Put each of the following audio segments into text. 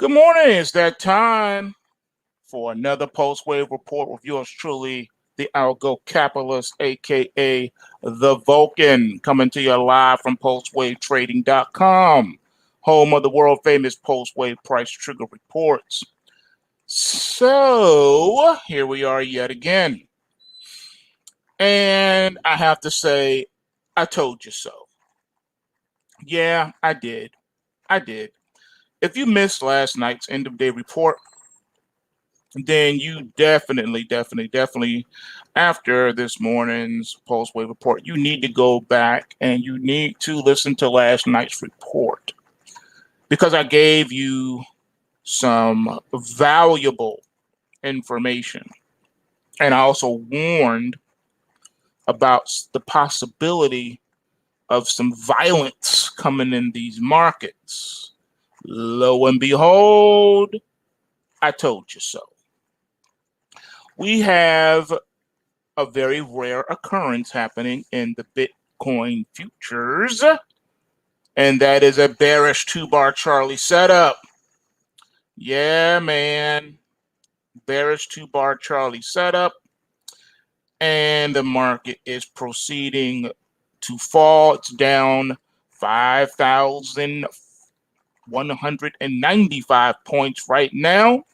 Good morning. It's that time for another PulseWave report with yours truly, the Algo Capitalist, aka the Vulcan, coming to you live from PulseWaveTrading.com, home of the world famous PulseWave price trigger reports. So here we are yet again. And I have to say, I told you so. Yeah, I did. If you missed last night's end of day report, then you definitely, after this morning's PulseWave report, you need to go back and you need to listen to last night's report because I gave you some valuable information. And I also warned about the possibility of some violence coming in these markets. Lo and behold, I told you so. We have a very rare occurrence happening in the Bitcoin futures, and that is a bearish 2-bar Charlie setup. Yeah, man. Bearish 2-bar Charlie setup, and the market is proceeding to fall. It's down 5,195 points right now.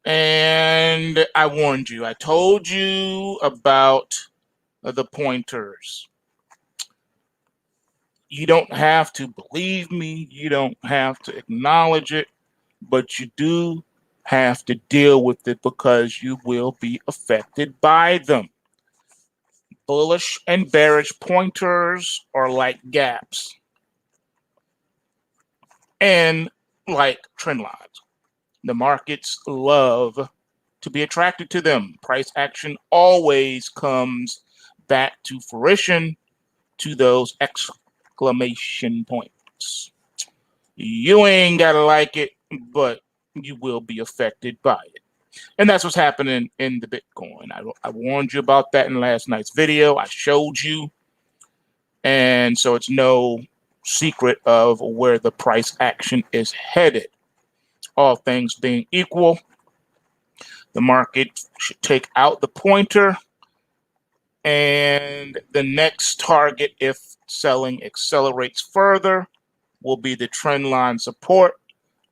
And I warned you. I told you about the pointers. You don't have to believe me. You don't have to acknowledge it, but you do have to deal with it because you will be affected by them. Bullish and bearish pointers are like gaps and like trend lines. The markets love to be attracted to them. Price action always comes back to fruition to those exclamation points. You ain't gotta like it, but you will be affected by it. And that's what's happening in the Bitcoin. I warned you about that in last night's video. I showed you. And so it's no secret of where the price action is headed. All things being equal, the market should take out the pointer, and the next target, if selling accelerates further, will be the trend line support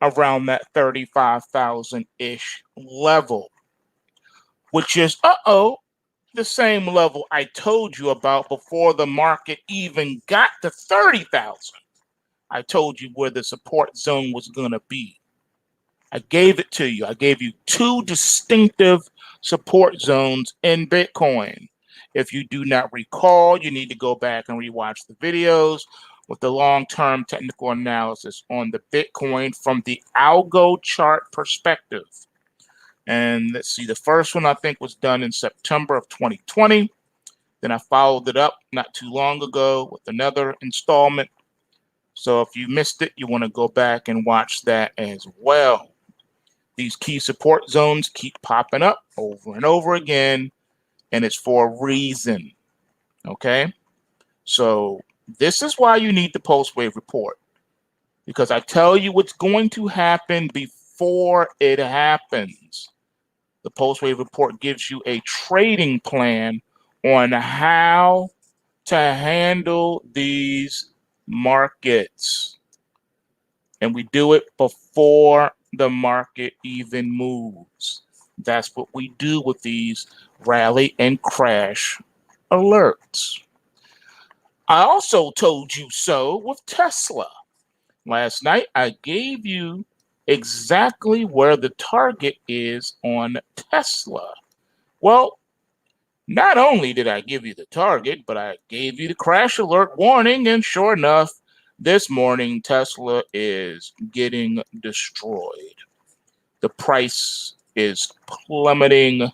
around that 35,000-ish level, which is, the same level I told you about before the market even got to 30,000. I told you where the support zone was going to be. I gave it to you. I gave you two distinctive support zones in Bitcoin. If you do not recall, you need to go back and rewatch the videos with the long-term technical analysis on the Bitcoin from the algo chart perspective. And let's see, the first one I think was done in September of 2020. Then I followed it up not too long ago with another installment. So if you missed it, you want to go back and watch that as well. These key support zones keep popping up over and over again, and it's for a reason, okay? So this is why you need the PulseWave report, because I tell you what's going to happen before it happens. The PulseWave report gives you a trading plan on how to handle these markets, and we do it before the market even moves. That's what we do with these rally and crash alerts. I also told you so with Tesla. Last night, I gave you exactly where the target is on Tesla. Well, not only did I give you the target, but I gave you the crash alert warning, and sure enough, this morning, Tesla is getting destroyed. The price is plummeting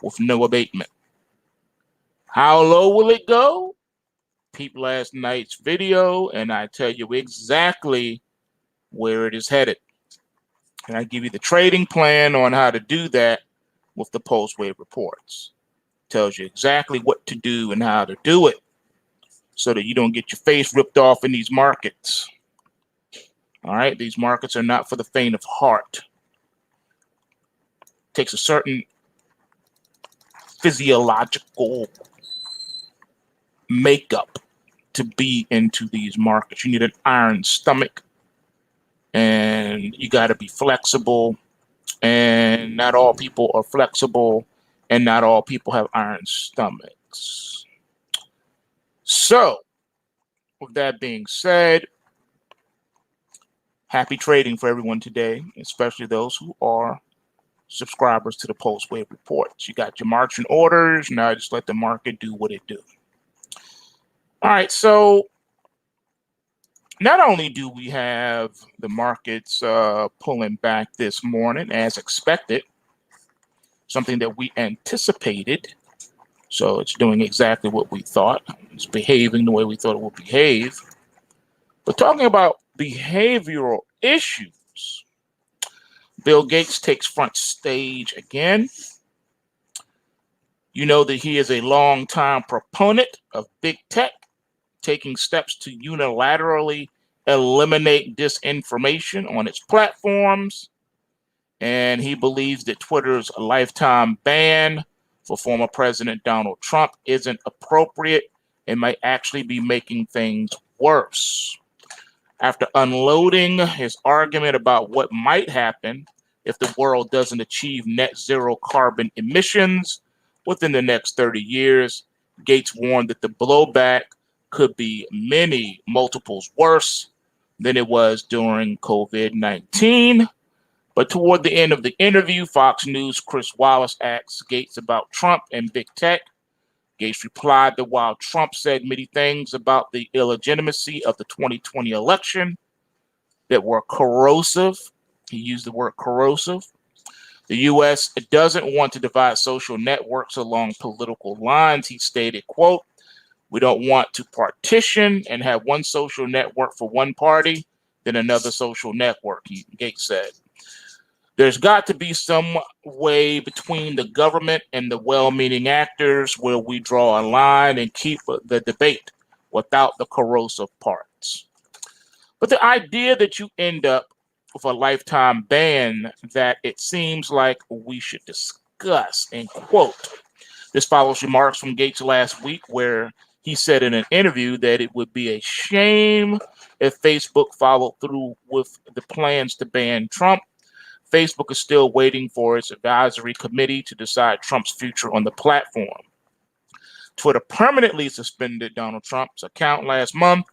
with no abatement. How low will it go? Peep last night's video, and I tell you exactly where it is headed. And I give you the trading plan on how to do that with the PulseWave reports. Tells you exactly what to do and how to do it, so that you don't get your face ripped off in these markets. All right, these markets are not for the faint of heart. It takes a certain physiological makeup to be into these markets. You need an iron stomach, and you got to be flexible, and not all people are flexible, and not all people have iron stomachs. So with that being said, happy trading for everyone today, especially those who are subscribers to the PulseWave reports. You got your marching orders. Now just let the market do what it do. All right, so not only do we have the markets pulling back this morning as expected, something that we anticipated. So it's doing exactly what we thought. It's behaving the way we thought it would behave. But talking about behavioral issues, Bill Gates takes front stage again. You know that he is a longtime proponent of big tech, taking steps to unilaterally eliminate disinformation on its platforms. And he believes that Twitter's lifetime ban for former President Donald Trump isn't appropriate and might actually be making things worse. After unloading his argument about what might happen if the world doesn't achieve net zero carbon emissions within the next 30 years, Gates warned that the blowback could be many multiples worse than it was during COVID-19. But toward the end of the interview, Fox News' Chris Wallace asked Gates about Trump and big tech. Gates replied that while Trump said many things about the illegitimacy of the 2020 election that were corrosive, he used the word corrosive, the U.S. doesn't want to divide social networks along political lines. He stated, quote, "We don't want to partition and have one social network for one party, then another social network," Gates said. "There's got to be some way between the government and the well-meaning actors where we draw a line and keep the debate without the corrosive parts." But the idea that you end up with a lifetime ban that it seems like we should discuss, and quote, this follows remarks from Gates last week where he said in an interview that it would be a shame if Facebook followed through with the plans to ban Trump. Facebook is still waiting for its advisory committee to decide Trump's future on the platform. Twitter permanently suspended Donald Trump's account last month,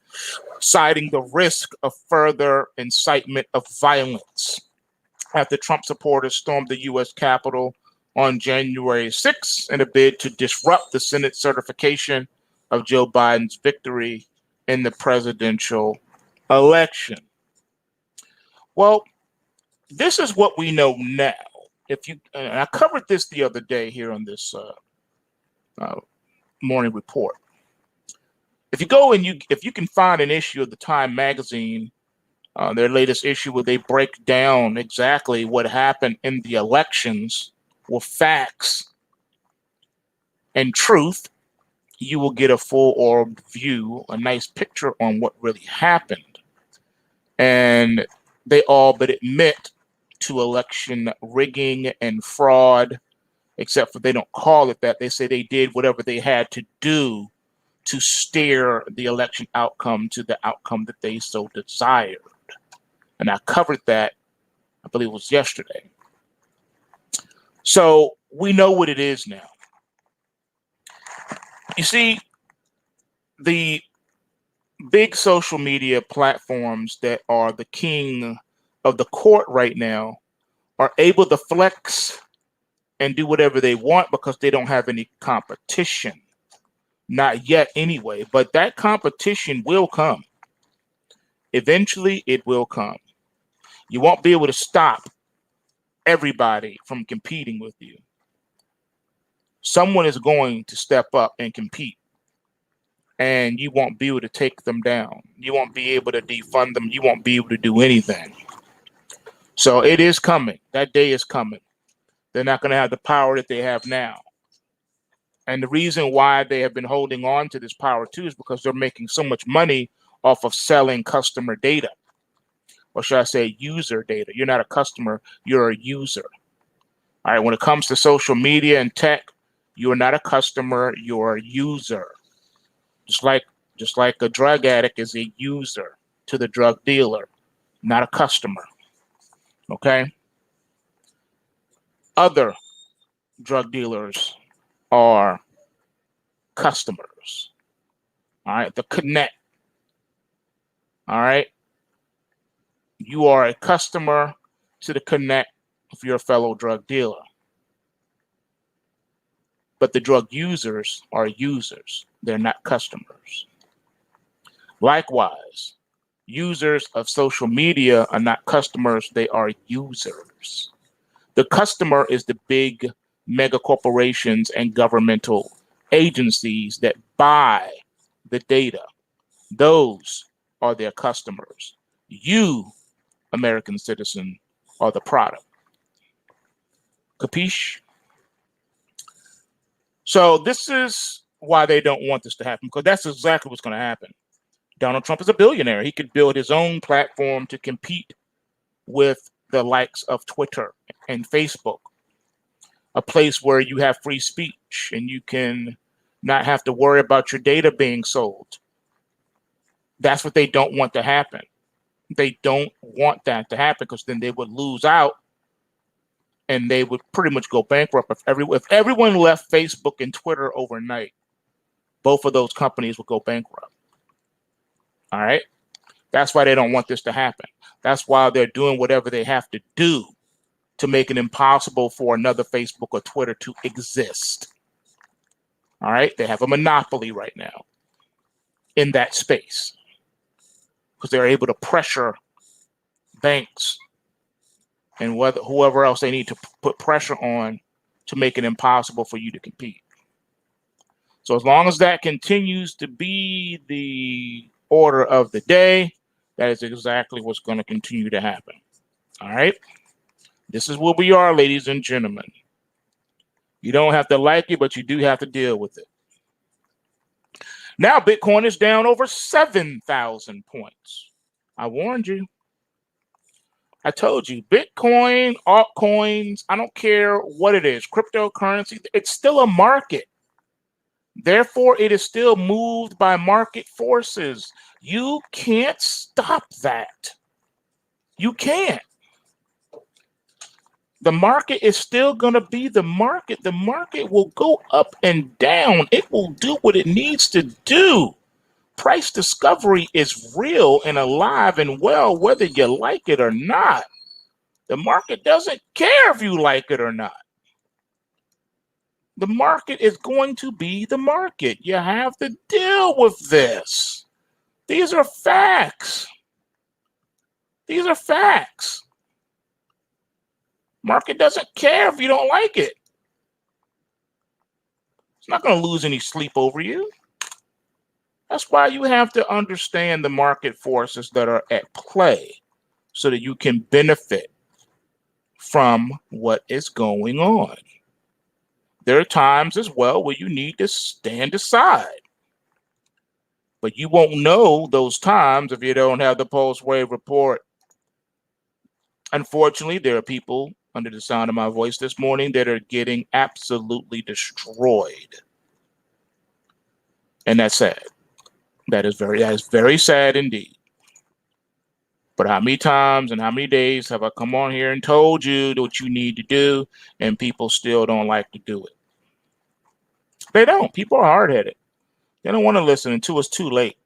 citing the risk of further incitement of violence after Trump supporters stormed the U.S. Capitol on January 6th in a bid to disrupt the Senate certification of Joe Biden's victory in the presidential election. Well, this is what we know now. And I covered this the other day here on this morning report. If you go and if you can find an issue of the Time magazine, their latest issue where they break down exactly what happened in the elections with facts and truth, you will get a full-orbed view, a nice picture on what really happened. And they all but admit to election rigging and fraud, except for they don't call it that. They say they did whatever they had to do to steer the election outcome to the outcome that they so desired. And I covered that, I believe it was yesterday. So we know what it is now. You see, the big social media platforms that are the king of the court right now are able to flex and do whatever they want because they don't have any competition. Not yet anyway, but that competition will come. Eventually it will come. You won't be able to stop everybody from competing with you. Someone is going to step up and compete, and you won't be able to take them down. You won't be able to defund them. You won't be able to do anything. So it is coming. That day is coming. They're not going to have the power that they have now. And the reason why they have been holding on to this power too is because they're making so much money off of selling customer data. or should I say user data. You're not a customer, you're a user. All right, when it comes to social media and tech, you are not a customer, you're a user. Just like a drug addict is a user to the drug dealer, not a customer. Okay? Other drug dealers are customers. All right, the connect. All right, you are a customer to the connect if you're a fellow drug dealer. But the drug users are users, they're not customers. Likewise, users of social media are not customers, they are users. The customer is the big mega corporations and governmental agencies that buy the data. Those are their customers. You, American citizen, are the product. Capiche? So this is why they don't want this to happen, because that's exactly what's going to happen. Donald Trump is a billionaire. He could build his own platform to compete with the likes of Twitter and Facebook, a place where you have free speech and you can not have to worry about your data being sold. That's what they don't want to happen. They don't want that to happen, because then they would lose out and they would pretty much go bankrupt. If everyone left Facebook and Twitter overnight, both of those companies would go bankrupt. All right? That's why they don't want this to happen. That's why they're doing whatever they have to do to make it impossible for another Facebook or Twitter to exist. All right? They have a monopoly right now in that space because they're able to pressure banks and whoever else they need to put pressure on to make it impossible for you to compete. So as long as that continues to be the order of the day, that is exactly what's going to continue to happen. All right? This is where we are, ladies and gentlemen. You don't have to like it, but you do have to deal with it. Now Bitcoin is down over 7,000 points. I warned you. I told you, Bitcoin, altcoins, I don't care what it is, cryptocurrency, it's still a market. Therefore, it is still moved by market forces. You can't stop that. You can't. The market is still going to be the market. The market will go up and down. It will do what it needs to do. Price discovery is real and alive and well, whether you like it or not. The market doesn't care if you like it or not. The market is going to be the market. You have to deal with this. These are facts. These are facts. Market doesn't care if you don't like it. It's not going to lose any sleep over you. That's why you have to understand the market forces that are at play so that you can benefit from what is going on. There are times as well where you need to stand aside. But you won't know those times if you don't have the PulseWave report. Unfortunately, there are people under the sound of my voice this morning that are getting absolutely destroyed. And that's sad. That is very sad indeed. But how many times and how many days have I come on here and told you what you need to do, and people still don't like to do it? They don't. People are hard-headed. They don't want to listen until it's too late.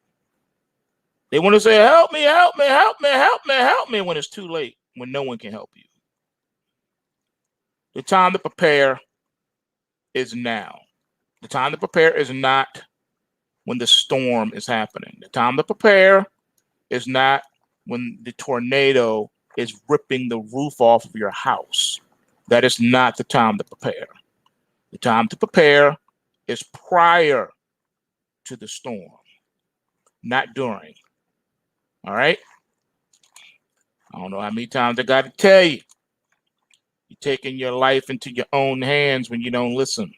They want to say, help me, help me, help me, help me, help me, when it's too late, when no one can help you. The time to prepare is now. The time to prepare is not when the storm is happening. The time to prepare is not when the tornado is ripping the roof off of your house. That is not the time to prepare. The time to prepare is prior to the storm, not during. All right? I don't know how many times I got to tell you. You're taking your life into your own hands when you don't listen,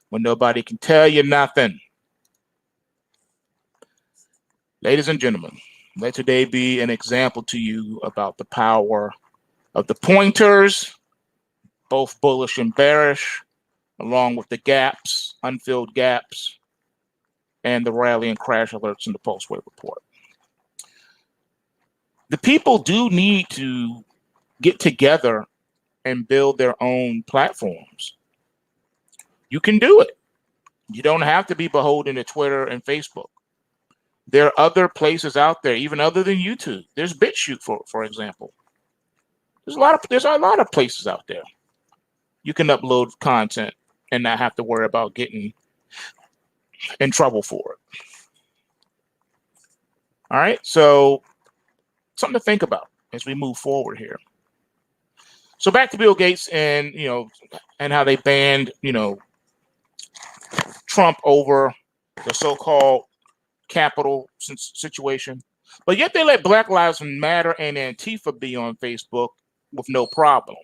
when nobody can tell you nothing. Ladies and gentlemen, Let today be an example to you about the power of the pointers, both bullish and bearish, along with the gaps, unfilled gaps, and the rally and crash alerts in the PulseWave report. The people do need to get together and build their own platforms. You can do it. You don't have to be beholden to Twitter and Facebook. There are other places out there, even other than YouTube. There's BitChute, for example. There's a lot of places out there. You can upload content and not have to worry about getting in trouble for it. All right, so something to think about as we move forward here. So back to Bill Gates and and how they banned Trump over the so-called Capitol situation, but yet they let Black Lives Matter and Antifa be on Facebook with no problem.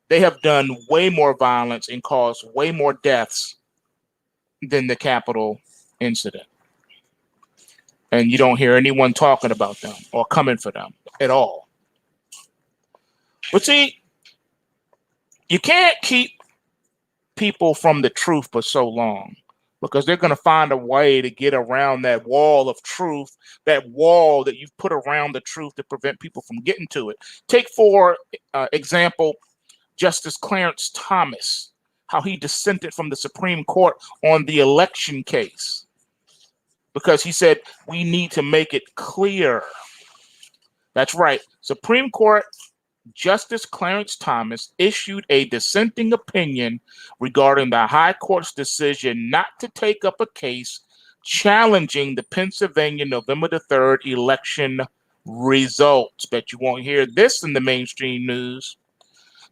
They have done way more violence and caused way more deaths than the Capitol incident. And you don't hear anyone talking about them or coming for them at all. But see, you can't keep people from the truth for so long, because they're going to find a way to get around that wall of truth, that wall that you've put around the truth to prevent people from getting to it. Take, for example, Justice Clarence Thomas, how he dissented from the Supreme Court on the election case, because he said we need to make it clear. That's right. Supreme Court Justice Clarence Thomas issued a dissenting opinion regarding the High Court's decision not to take up a case challenging the Pennsylvania November the 3rd election results. Bet you won't hear this in the mainstream news.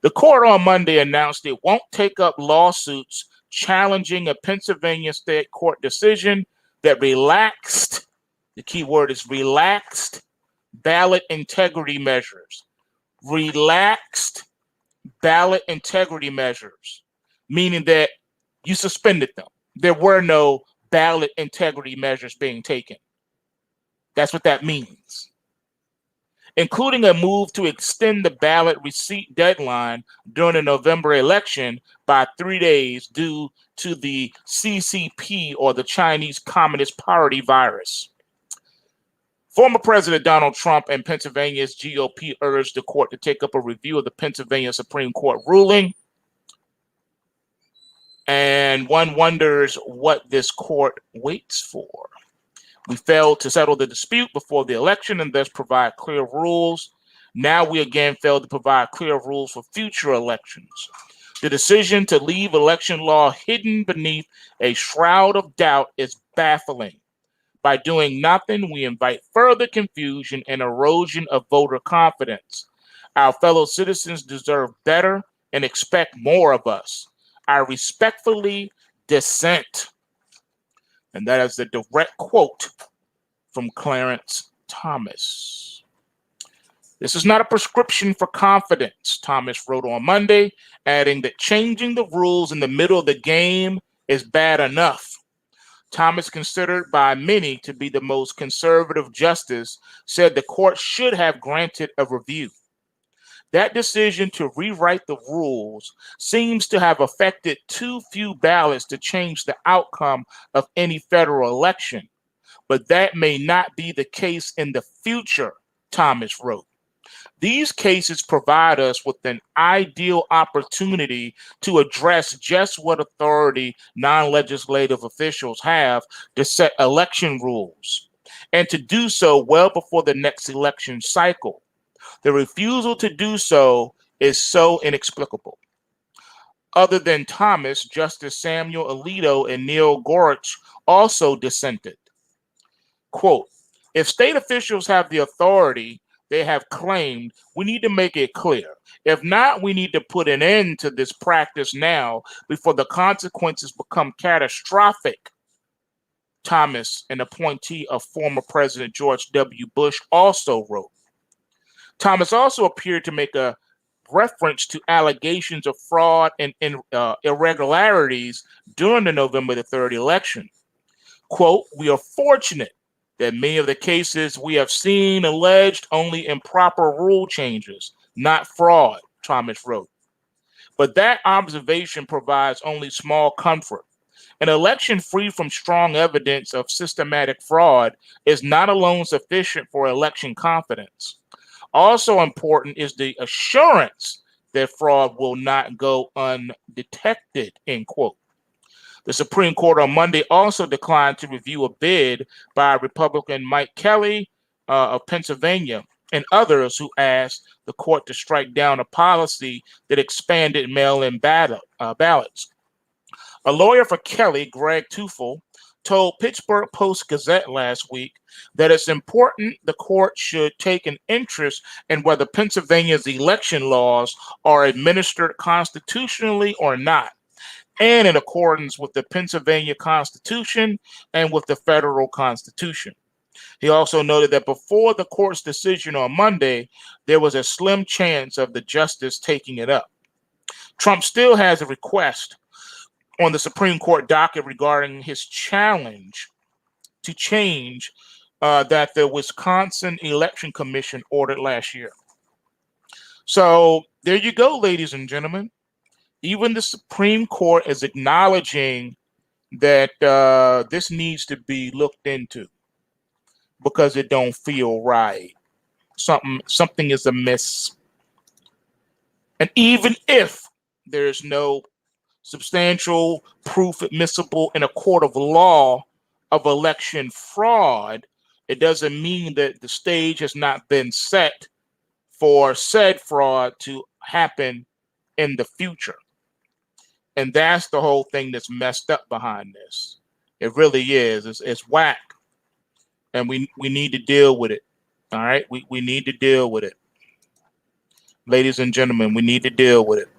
The court on Monday announced it won't take up lawsuits challenging a Pennsylvania state court decision that relaxed, the key word is relaxed, ballot integrity measures. Relaxed ballot integrity measures, meaning that you suspended them. There were no ballot integrity measures being taken. That's what that means. Including a move to extend the ballot receipt deadline during the November election by 3 days due to the CCP, or the Chinese Communist Party virus. Former President Donald Trump and Pennsylvania's GOP urged the court to take up a review of the Pennsylvania Supreme Court ruling. And one wonders what this court waits for. We failed to settle the dispute before the election and thus provide clear rules. Now we again failed to provide clear rules for future elections. The decision to leave election law hidden beneath a shroud of doubt is baffling. By doing nothing, we invite further confusion and erosion of voter confidence. Our fellow citizens deserve better and expect more of us. I respectfully dissent. And that is the direct quote from Clarence Thomas. This is not a prescription for confidence, Thomas wrote on Monday, adding that changing the rules in the middle of the game is bad enough. Thomas, considered by many to be the most conservative justice, said the court should have granted a review. That decision to rewrite the rules seems to have affected too few ballots to change the outcome of any federal election. But that may not be the case in the future, Thomas wrote. These cases provide us with an ideal opportunity to address just what authority non-legislative officials have to set election rules, and to do so well before the next election cycle. The refusal to do so is so inexplicable. Other than Thomas, Justice Samuel Alito and Neil Gorsuch also dissented. Quote, if state officials have the authority they have claimed, we need to make it clear. If not, we need to put an end to this practice now before the consequences become catastrophic. Thomas, an appointee of former President George W. Bush, also wrote. Thomas also appeared to make a reference to allegations of fraud and irregularities during the November the 3rd election. Quote, we are fortunate that many of the cases we have seen alleged only improper rule changes, not fraud, Thomas wrote. But that observation provides only small comfort. An election free from strong evidence of systematic fraud is not alone sufficient for election confidence. Also important is the assurance that fraud will not go undetected, end quote. The Supreme Court on Monday also declined to review a bid by Republican Mike Kelly of Pennsylvania and others who asked the court to strike down a policy that expanded mail-in ballots. A lawyer for Kelly, Greg Tufel, told Pittsburgh Post-Gazette last week that it's important the court should take an interest in whether Pennsylvania's election laws are administered constitutionally or not, and in accordance with the Pennsylvania Constitution and with the federal Constitution. He also noted that before the court's decision on Monday, there was a slim chance of the justice taking it up. Trump still has a request on the Supreme Court docket regarding his challenge to change that the Wisconsin Election Commission ordered last year. So there you go, ladies and gentlemen. Even the Supreme Court is acknowledging that this needs to be looked into because it don't feel right. Something is amiss. And even if there's no substantial proof admissible in a court of law of election fraud, it doesn't mean that the stage has not been set for said fraud to happen in the future. And that's the whole thing that's messed up behind this. It really is. It's whack. And we need to deal with it. All right? We need to deal with it. Ladies and gentlemen, we need to deal with it.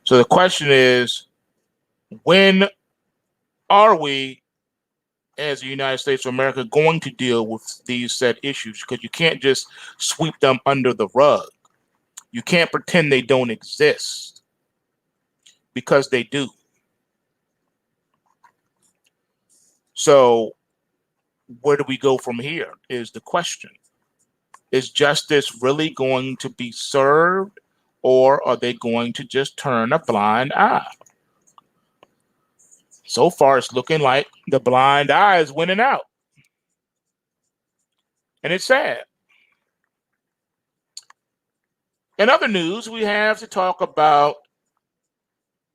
So the question is, when are we, as the United States of America, going to deal with these said issues? Because you can't just sweep them under the rug. You can't pretend they don't exist, because they do. So where do we go from here is the question. Is justice really going to be served, or are they going to just turn a blind eye? So far, it's looking like the blind eye is winning out. And it's sad. In other news, we have to talk about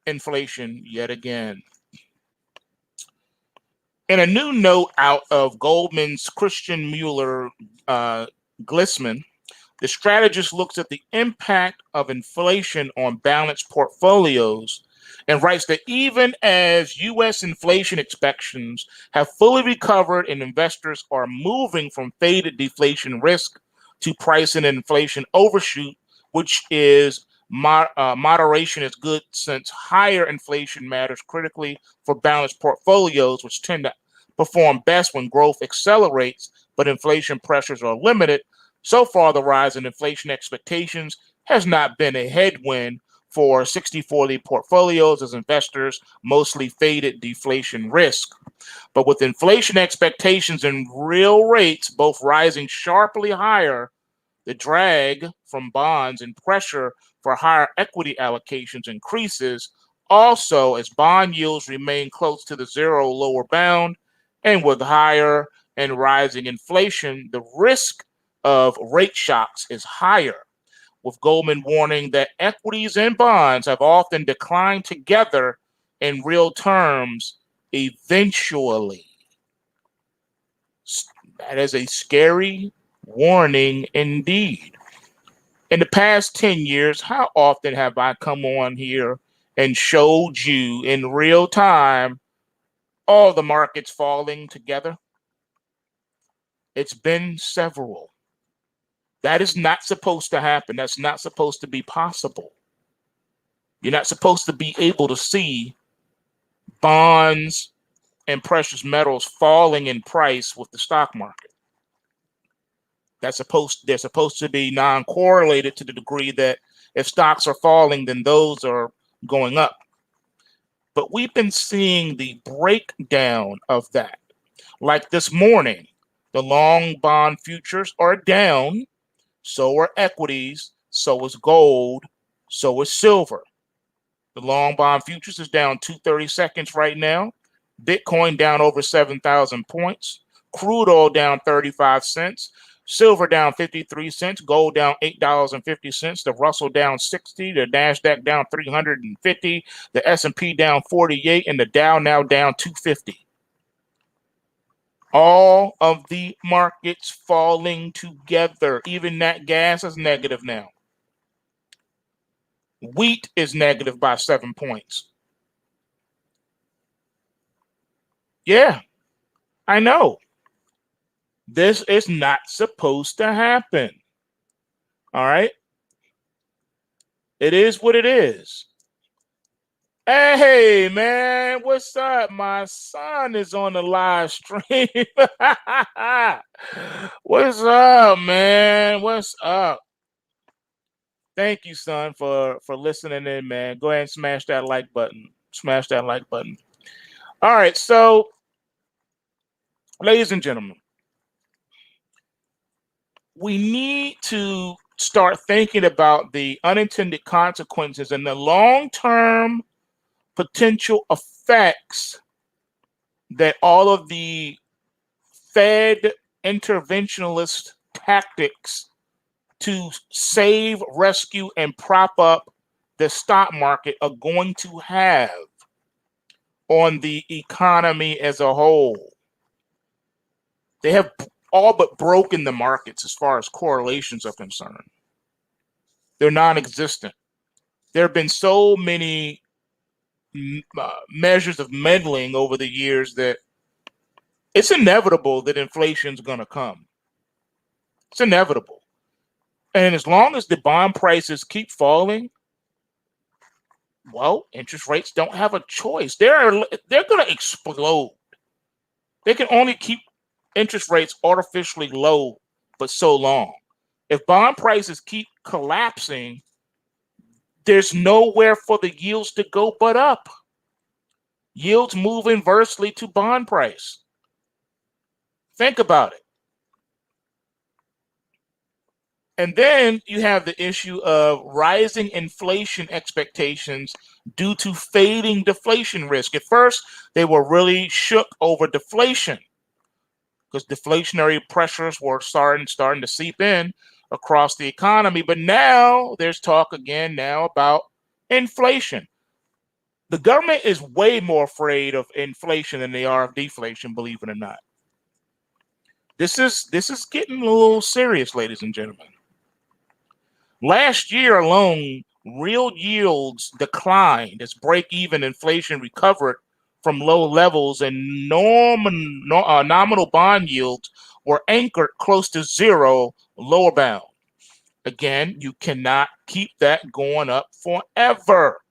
inflation yet again. In a new note out of Goldman's Christian Mueller Glissman, the strategist looks at the impact of inflation on balanced portfolios and writes that even as U.S. inflation expectations have fully recovered and investors are moving from faded deflation risk to price and inflation overshoot, which is moderation is good since higher inflation matters critically for balanced portfolios, which tend to perform best when growth accelerates, but inflation pressures are limited. So far, the rise in inflation expectations has not been a headwind for 60-40 portfolios as investors mostly faded deflation risk. But with inflation expectations and real rates both rising sharply higher, the drag from bonds and pressure for higher equity allocations increases. Also, as bond yields remain close to the zero lower bound, and with higher and rising inflation, the risk of rate shocks is higher, with Goldman warning that equities and bonds have often declined together in real terms eventually. That is a scary warning indeed. In the past 10 years, how often have I come on here and showed you in real time all the markets falling together? It's been several. That is not supposed to happen. That's not supposed to be possible. You're not supposed to be able to see bonds and precious metals falling in price with the stock market. They're supposed to be non-correlated to the degree that if stocks are falling, then those are going up. But we've been seeing the breakdown of that. Like this morning, the long bond futures are down, so are equities, so is gold, so is silver. The long bond futures is down 2/32 right now. Bitcoin down over 7,000 points. Crude oil down 35 cents. Silver down 53 cents. Gold down $8.50. The Russell down 60. The NASDAQ down 350. The S&P down 48. And the Dow now down 250. All of the markets falling together. Even that gas is negative now. Wheat is negative by 7 points. Yeah, I know. This is not supposed to happen. All right. It is what it is. Hey, man, what's up? My son is on the live stream. What's up, man? What's up? Thank you, son, for listening in, man. Go ahead and smash that like button. Smash that like button. All right, so, ladies and gentlemen, we need to start thinking about the unintended consequences and the long-term potential effects that all of the Fed interventionist tactics to save, rescue, and prop up the stock market are going to have on the economy as a whole. They have all but broken the markets as far as correlations are concerned. They're non-existent. There have been so many measures of meddling over the years that it's inevitable that inflation is going to come. It's inevitable. And as long as the bond prices keep falling, well, interest rates don't have a choice. They're going to explode. They can only keep interest rates artificially low but so long. If bond prices keep collapsing, there's nowhere for the yields to go but up. Yields move inversely to bond price. Think about it. And then you have the issue of rising inflation expectations due to fading deflation risk. At first, they were really shook over deflation because deflationary pressures were starting to seep in across the economy. But now there's talk again now about inflation. The government is way more afraid of inflation than they are of deflation, believe it or not. This is getting a little serious, ladies and gentlemen. Last year alone, real yields declined as break-even inflation recovered from low levels, and nominal bond yields were anchored close to zero, lower bound. Again, you cannot keep that going up forever.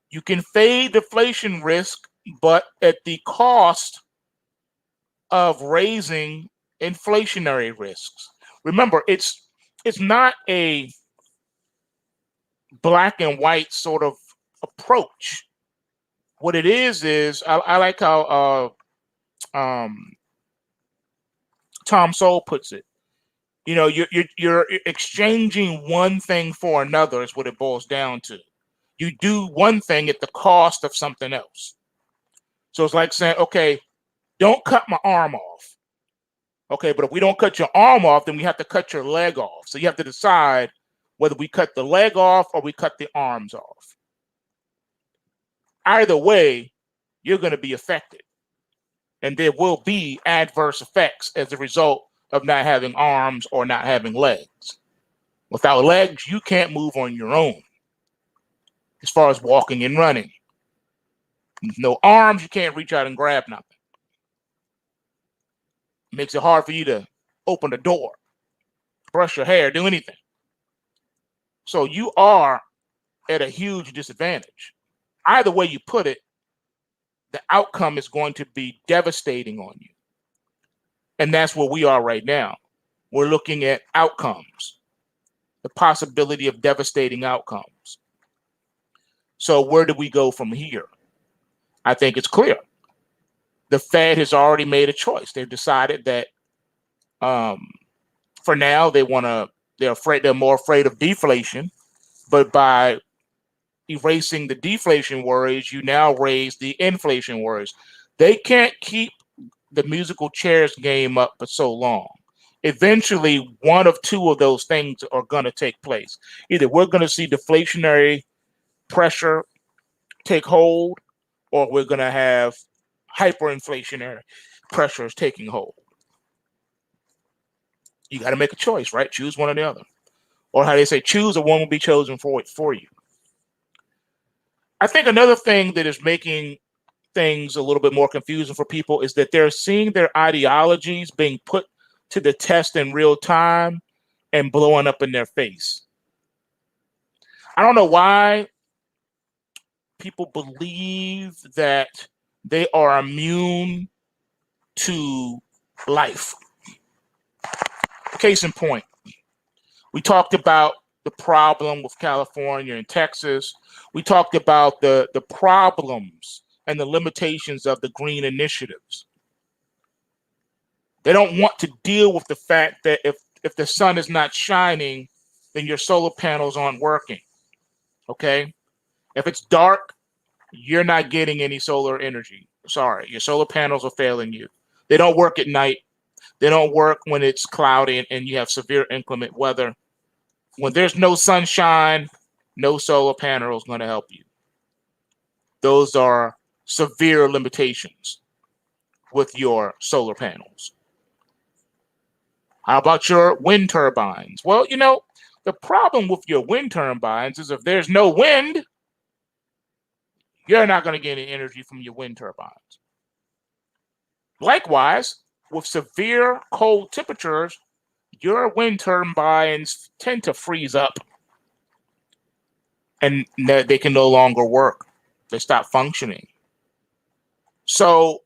You can fade deflation risk, but at the cost of raising inflationary risks. Remember, it's not a black and white sort of approach. What it is I like how Tom Sowell puts it. You know, you're exchanging one thing for another is what it boils down to. You do one thing at the cost of something else. So it's like saying, okay, don't cut my arm off. Okay, but if we don't cut your arm off, then we have to cut your leg off. So you have to decide whether we cut the leg off or we cut the arms off. Either way, you're going to be affected. And there will be adverse effects as a result of not having arms or not having legs. Without legs, you can't move on your own as far as walking and running. No arms, you can't reach out and grab nothing. It makes it hard for you to open the door, brush your hair, do anything. So you are at a huge disadvantage. Either way you put it, the outcome is going to be devastating on you. And that's where we are right now. We're looking at outcomes, the possibility of devastating outcomes. So where do we go from here? I think it's clear. the Fed has already made a choice. They've decided that for now they're more afraid of deflation, but by erasing the deflation worries, you now raise the inflation worries. They can't keep the musical chairs game up for so long. Eventually, one of two of those things are going to take place. Either we're going to see deflationary pressure take hold, or we're going to have hyperinflationary pressures taking hold. You got to make a choice, right? Choose one or the other. Or how they say, choose, or one will be chosen for you. I think another thing that is making things a little bit more confusing for people is that they're seeing their ideologies being put to the test in real time and blowing up in their face. I don't know why people believe that they are immune to life. Case in point, we talked about the problem with California and Texas. We talked about the problems and the limitations of the green initiatives. They don't want to deal with the fact that if the sun is not shining, then your solar panels aren't working. Okay? If it's dark, you're not getting any solar energy. Sorry, your solar panels are failing you. They don't work at night. They don't work when it's cloudy and you have severe inclement weather. When there's no sunshine, no solar panel is going to help you. Those are severe limitations with your solar panels. How about your wind turbines? Well, the problem with your wind turbines is if there's no wind, you're not going to get any energy from your wind turbines. Likewise, with severe cold temperatures, your wind turbines tend to freeze up and they can no longer work. They stop functioning. So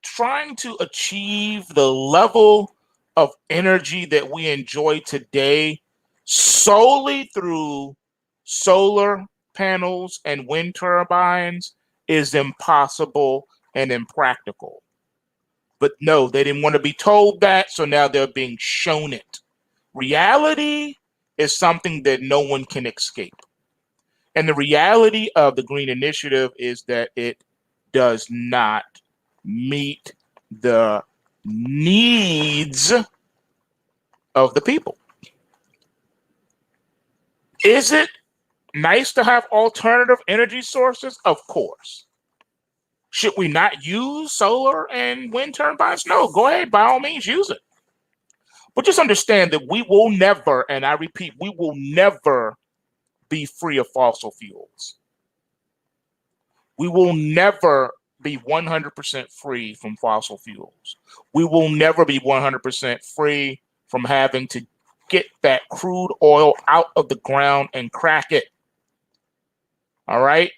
trying to achieve the level of energy that we enjoy today solely through solar panels and wind turbines is impossible and impractical. But no, they didn't want to be told that, so now they're being shown it. Reality is something that no one can escape. And the reality of the Green Initiative is that it does not meet the needs of the people. Is it nice to have alternative energy sources? Of course. Should we not use solar and wind turbines? No, go ahead, by all means, use it. But just understand that we will never, and I repeat, we will never be free of fossil fuels. We will never be 100% free from fossil fuels. We will never be 100% free from having to get that crude oil out of the ground and crack it. All right?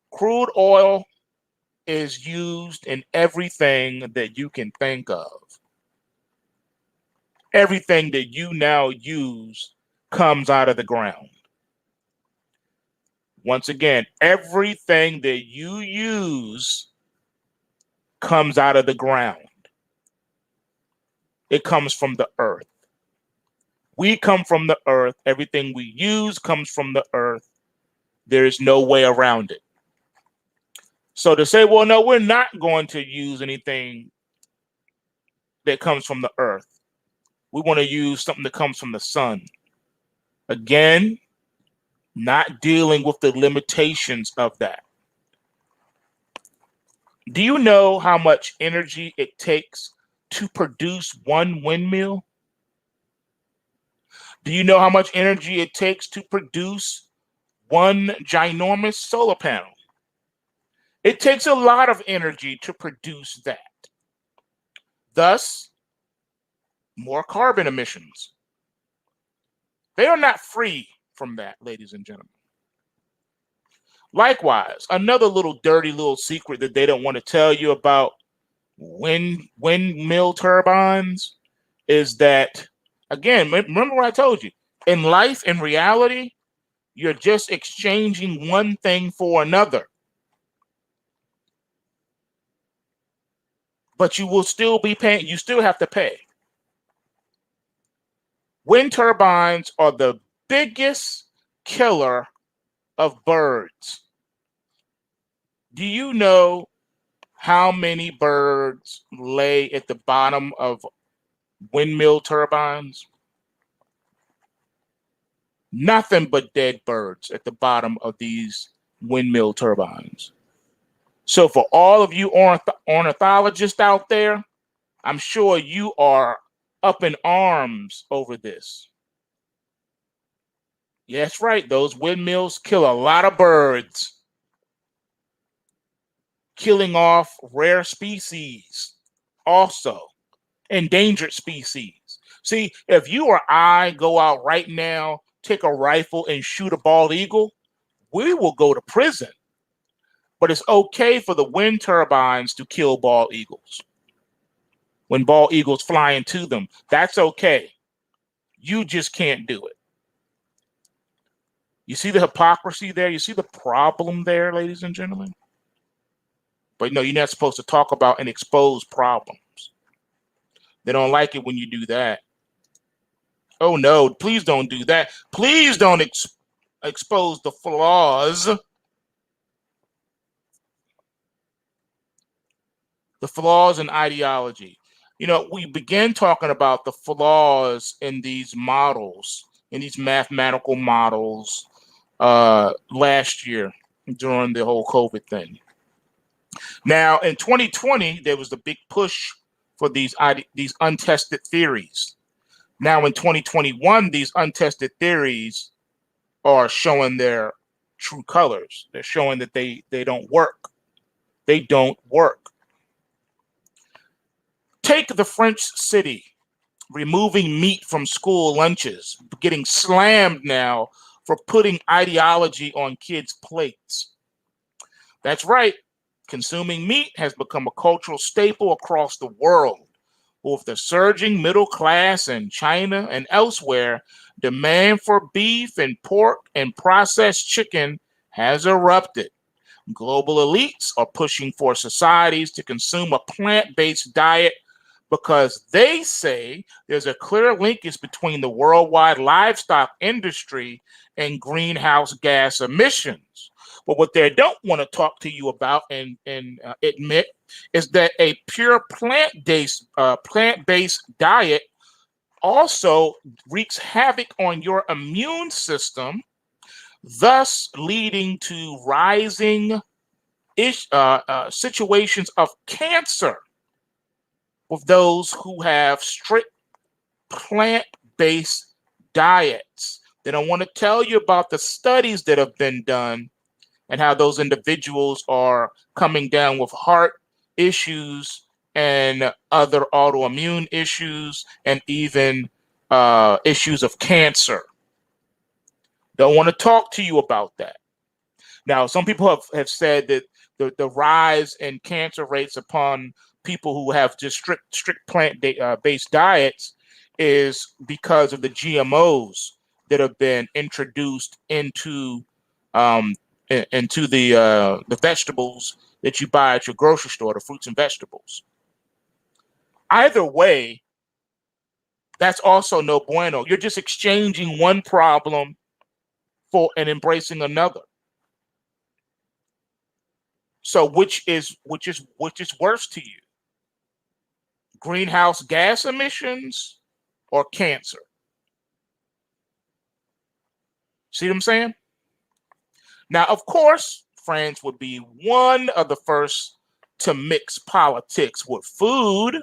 Crude oil is used in everything that you can think of. Everything that you now use comes out of the ground. Once again, everything that you use comes out of the ground. It comes from the earth. We come from the earth. Everything we use comes from the earth. There is no way around it. So to say, well, no, we're not going to use anything that comes from the earth. We want to use something that comes from the sun. Again, not dealing with the limitations of that. Do you know how much energy it takes to produce one windmill? Do you know how much energy it takes to produce one ginormous solar panel? It takes a lot of energy to produce that. Thus, more carbon emissions. They are not free from that, ladies and gentlemen. Likewise, another little dirty little secret that they don't want to tell you about windmill turbines is that, again, remember what I told you, in life, in reality, you're just exchanging one thing for another. but you will still be paying. You still have to pay. Wind turbines are the biggest killer of birds. Do you know how many birds lay at the bottom of windmill turbines? Nothing but dead birds at the bottom of these windmill turbines. So for all of you ornithologists out there, I'm sure you are up in arms over this. Yeah, that's right. Those windmills kill a lot of birds, killing off rare species, also endangered species. See, if you or I go out right now, take a rifle and shoot a bald eagle, we will go to prison. But it's okay for the wind turbines to kill bald eagles. When bald eagles fly into them, that's okay. You just can't do it. You see the hypocrisy there? You see the problem there, ladies and gentlemen? But no, you're not supposed to talk about and expose problems. They don't like it when you do that. Oh no, please don't do that. Please don't expose the flaws. The flaws in ideology. You know, we began talking about the flaws in these models, in these mathematical models last year during the whole COVID thing. Now, in 2020, there was the big push for these untested theories. Now, in 2021, these untested theories are showing their true colors. They're showing that they don't work. They don't work. Take the French city removing meat from school lunches, getting slammed now for putting ideology on kids' plates. That's right. Consuming meat has become a cultural staple across the world. With the surging middle class in China and elsewhere, demand for beef and pork and processed chicken has erupted. Global elites are pushing for societies to consume a plant-based diet because they say there's a clear linkage between the worldwide livestock industry and greenhouse gas emissions. But what they don't want to talk to you about and admit is that a pure plant-based diet also wreaks havoc on your immune system, thus leading to rising situations of cancer with those who have strict plant-based diets. They don't want to tell you about the studies that have been done and how those individuals are coming down with heart issues and other autoimmune issues and even issues of cancer. Don't want to talk to you about that. Now, some people have said that the rise in cancer rates upon people who have just strict plant-based diets is because of the GMOs that have been introduced into the vegetables that you buy at your grocery store, the fruits and vegetables. Either way, that's also no bueno. You're just exchanging one problem for and embracing another. So which is worse to you? Greenhouse gas emissions or cancer? See what I'm saying? Now, of course, France would be one of the first to mix politics with food.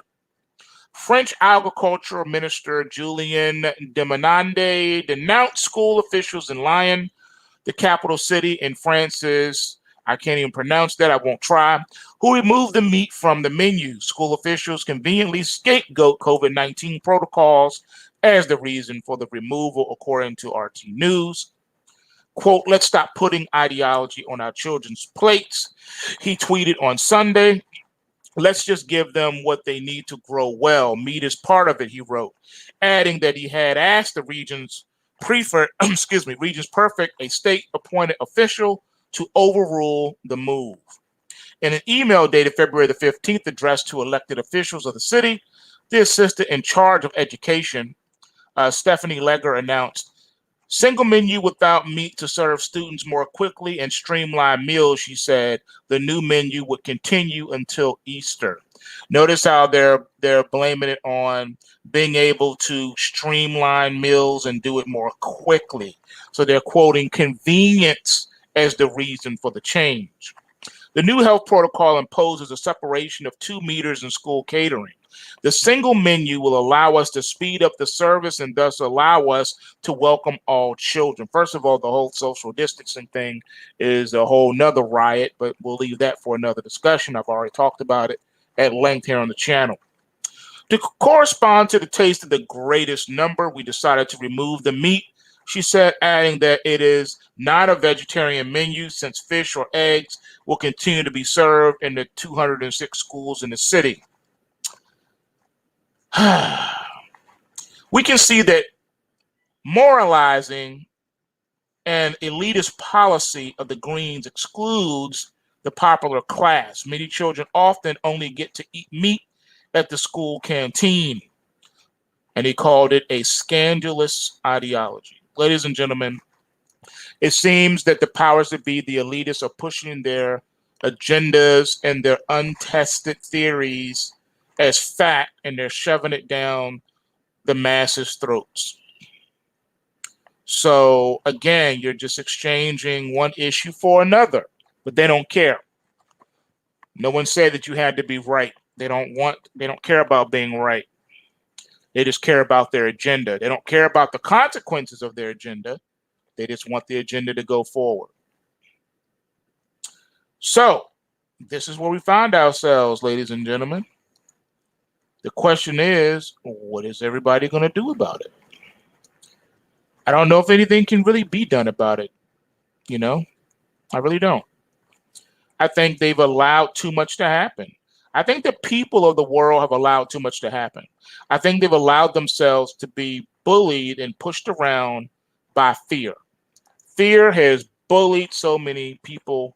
French Agricultural Minister Julien Demenande denounced school officials in Lyon, the capital city in France's, I can't even pronounce that, I won't try, who removed the meat from the menu. School officials conveniently scapegoat COVID-19 protocols as the reason for the removal, according to RT News. Quote, "Let's stop putting ideology on our children's plates," he tweeted on Sunday. "Let's just give them what they need to grow well. Meat is part of it," he wrote, adding that he had asked the region's prefect, Regions Perfect, a state-appointed official, to overrule the move. In an email dated February the 15th addressed to elected officials of the city, the assistant in charge of education, Stephanie Legger, announced single menu without meat to serve students more quickly and streamline meals. She said the new menu would continue until Easter. Notice how they're blaming it on being able to streamline meals and do it more quickly. So they're quoting convenience as the reason for the change. The new health protocol imposes a separation of 2 meters in school catering. The single menu will allow us to speed up the service and thus allow us to welcome all children. First of all, the whole social distancing thing is a whole nother riot, but we'll leave that for another discussion. I've already talked about it at length here on the channel. To correspond to the taste of the greatest number, we decided to remove the meat, she said, adding that it is not a vegetarian menu since fish or eggs will continue to be served in the 206 schools in the city. We can see that moralizing and elitist policy of the Greens excludes the popular class. Many children often only get to eat meat at the school canteen. And he called it a scandalous ideology. Ladies and gentlemen, it seems that the powers that be, the elitists, are pushing their agendas and their untested theories as fact, and they're shoving it down the masses' throats. So again, you're just exchanging one issue for another, but they don't care. No one said that you had to be right. They don't care about being right. They just care about their agenda. They don't care about the consequences of their agenda. They just want the agenda to go forward. So this is where we find ourselves, ladies and gentlemen. The question is, what is everybody going to do about it? I don't know if anything can really be done about it. I really don't. I think they've allowed too much to happen. I think the people of the world have allowed too much to happen. I think they've allowed themselves to be bullied and pushed around by fear. Fear has bullied so many people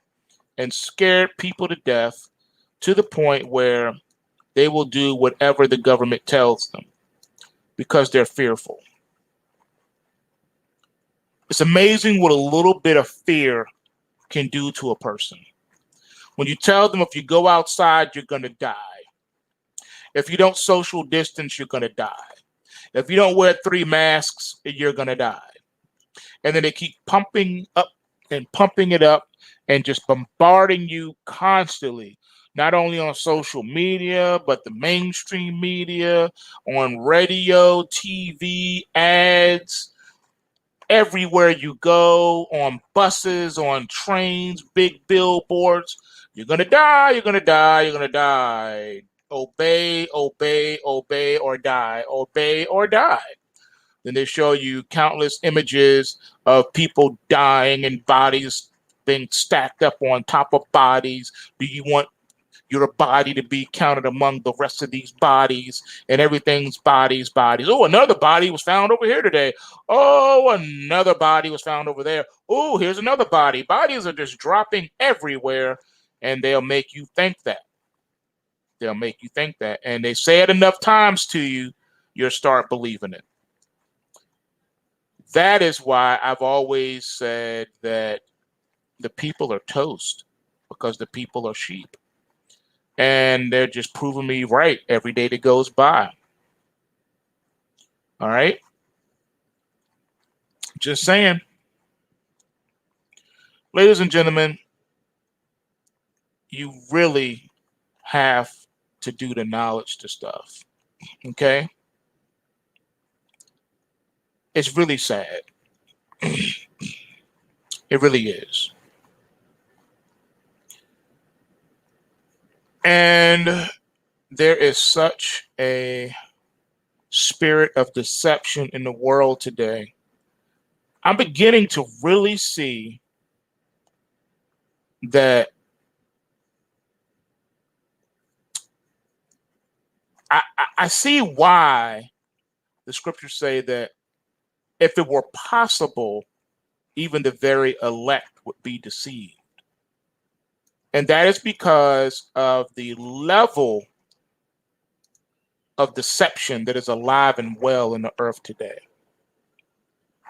and scared people to death to the point where they will do whatever the government tells them because they're fearful. It's amazing what a little bit of fear can do to a person. When you tell them if you go outside, you're going to die. If you don't social distance, you're going to die. If you don't wear 3 masks, you're going to die. And then they keep pumping up and pumping it up and just bombarding you constantly, not only on social media, but the mainstream media, on radio, TV, ads, everywhere you go, on buses, on trains, big billboards. You're going to die, you're going to die, you're going to die. Obey, obey, obey, or die. Obey or die. Then they show you countless images of people dying and bodies being stacked up on top of bodies. Do you want your body to be counted among the rest of these bodies? And everything's bodies, bodies. Oh, another body was found over here today. Oh, another body was found over there. Oh, here's another body. Bodies are just dropping everywhere, and they'll make you think that. They'll make you think that. And they say it enough times to you, you'll start believing it. That is why I've always said that the people are toast, because the people are sheep. And they're just proving me right every day that goes by. All right? Just saying. Ladies and gentlemen, you really have to do the knowledge to stuff. Okay? It's really sad. It really is. And there is such a spirit of deception in the world today. I'm beginning to really see that I see why the scriptures say that if it were possible, even the very elect would be deceived. And that is because of the level of deception that is alive and well in the earth today.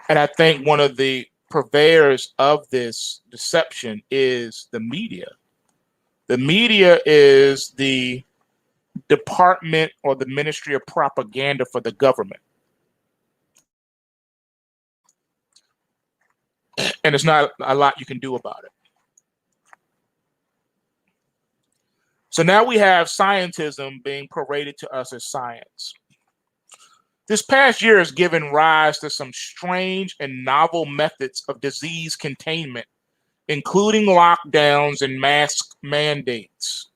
And I think one of the purveyors of this deception is the media. The media is the department or the ministry of propaganda for the government. And there's not a lot you can do about it. So now we have scientism being paraded to us as science. This past year has given rise to some strange and novel methods of disease containment, including lockdowns and mask mandates.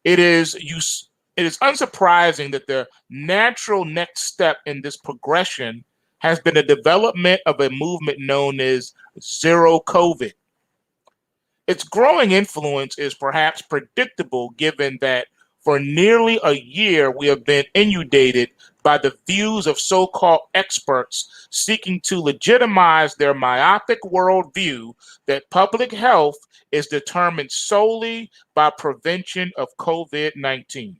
It is unsurprising that the natural next step in this progression has been the development of a movement known as Zero COVID. Its growing influence is perhaps predictable given that for nearly a year we have been inundated by the views of so-called experts seeking to legitimize their myopic worldview that public health is determined solely by prevention of COVID-19.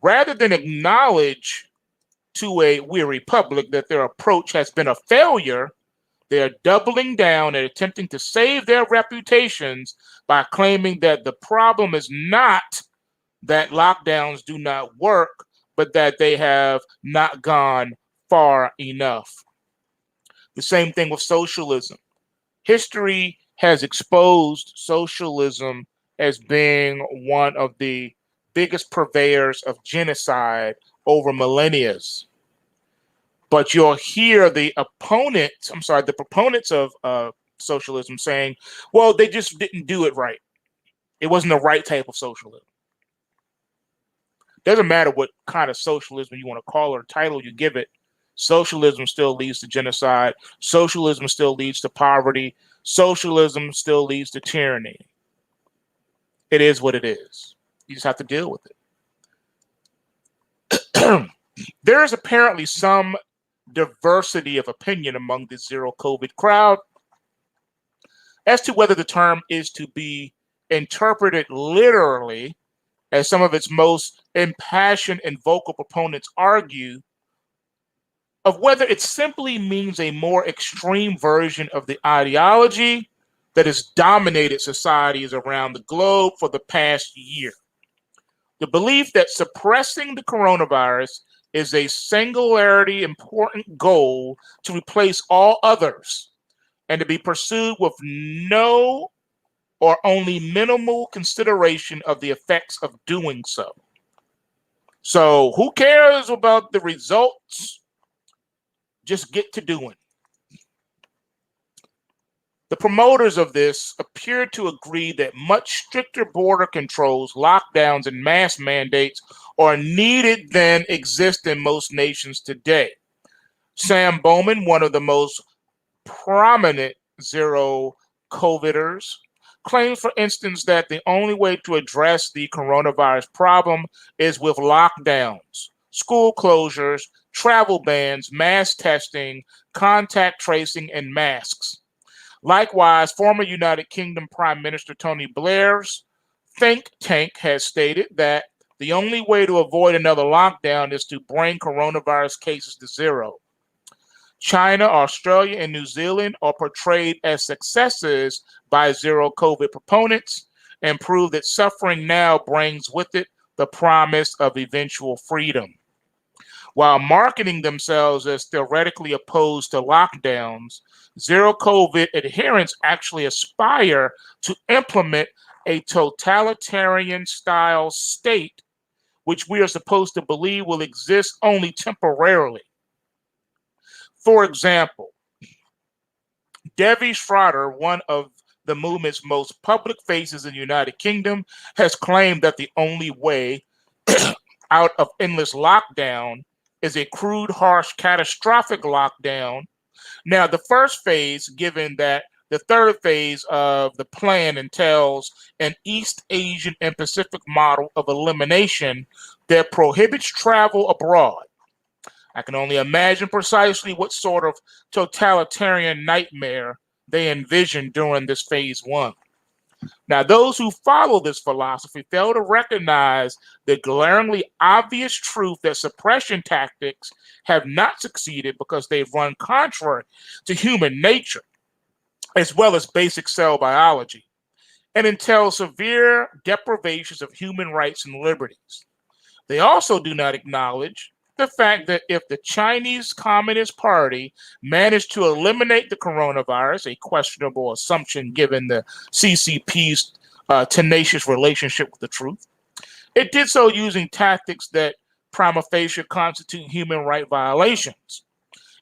Rather than acknowledge to a weary public that their approach has been a failure, they are doubling down and attempting to save their reputations by claiming that the problem is not that lockdowns do not work, but that they have not gone far enough. The same thing with socialism. History has exposed socialism as being one of the biggest purveyors of genocide over millennia. But you'll hear the proponents of socialism saying, well, they just didn't do it right. It wasn't the right type of socialism. Doesn't matter what kind of socialism you want to call or title you give it. Socialism still leads to genocide. Socialism still leads to poverty. Socialism still leads to tyranny. It is what it is. You just have to deal with it. There is apparently some diversity of opinion among the zero COVID crowd as to whether the term is to be interpreted literally, as some of its most impassioned and vocal proponents argue, of whether it simply means a more extreme version of the ideology that has dominated societies around the globe for the past year. The belief that suppressing the coronavirus is a singularly important goal to replace all others and to be pursued with no or only minimal consideration of the effects of doing so. So who cares about the results? Just get to doing. The promoters of this appear to agree that much stricter border controls, lockdowns, and mask mandates are needed than exist in most nations today. Sam Bowman, one of the most prominent zero COVIDers, claims, for instance, that the only way to address the coronavirus problem is with lockdowns, school closures, travel bans, mass testing, contact tracing, and masks. Likewise, former United Kingdom Prime Minister Tony Blair's think tank has stated that the only way to avoid another lockdown is to bring coronavirus cases to zero. China, Australia, and New Zealand are portrayed as successes by zero COVID proponents and prove that suffering now brings with it the promise of eventual freedom. While marketing themselves as theoretically opposed to lockdowns, zero COVID adherents actually aspire to implement a totalitarian style state, which we are supposed to believe will exist only temporarily. For example, Devi Schroeder, one of the movement's most public faces in the United Kingdom, has claimed that the only way out of endless lockdown is a crude, harsh, catastrophic lockdown. Now, the first phase, given that the third phase of the plan entails an East Asian and Pacific model of elimination that prohibits travel abroad. I can only imagine precisely what sort of totalitarian nightmare they envisioned during this phase one. Now, those who follow this philosophy fail to recognize the glaringly obvious truth that suppression tactics have not succeeded because they've run contrary to human nature, as well as basic cell biology, and entail severe deprivations of human rights and liberties. They also do not acknowledge the fact that if the Chinese Communist Party managed to eliminate the coronavirus, a questionable assumption given the CCP's tenacious relationship with the truth, it did so using tactics that prima facie constitute human right violations.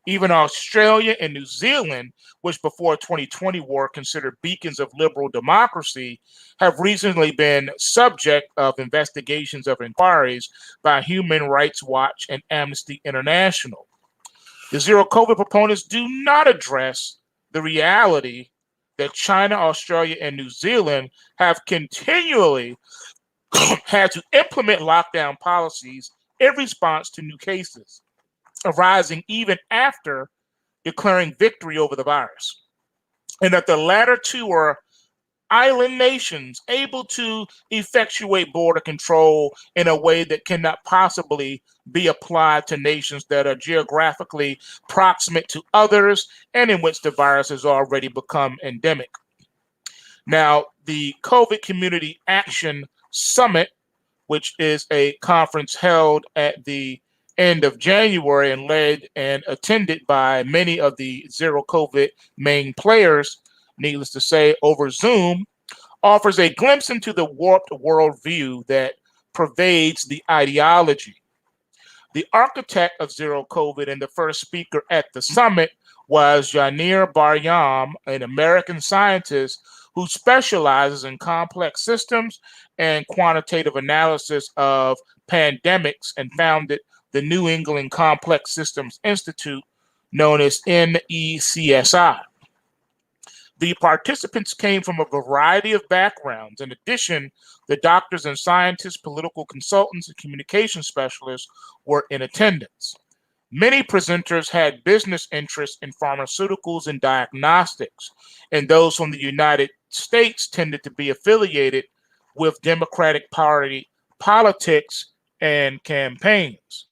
Even Australia and New Zealand, which before 2020 were considered beacons of liberal democracy, have recently been subject of investigations of inquiries by Human Rights Watch and Amnesty International. The zero COVID proponents do not address the reality that China, Australia, and New Zealand have continually had to implement lockdown policies in response to new cases arising even after declaring victory over the virus, and that the latter two are island nations able to effectuate border control in a way that cannot possibly be applied to nations that are geographically proximate to others and in which the virus has already become endemic. Now, the COVID Community Action Summit, which is a conference held at the end of January and led and attended by many of the zero COVID main players, needless to say, over Zoom, offers a glimpse into the warped worldview that pervades the ideology. The architect of zero COVID and the first speaker at the summit was Janir Baryam, an American scientist who specializes in complex systems and quantitative analysis of pandemics and founded the New England Complex Systems Institute, known as NECSI. The participants came from a variety of backgrounds. In addition, the doctors and scientists, political consultants, and communication specialists were in attendance. Many presenters had business interests in pharmaceuticals and diagnostics, and those from the United States tended to be affiliated with Democratic Party politics and campaigns.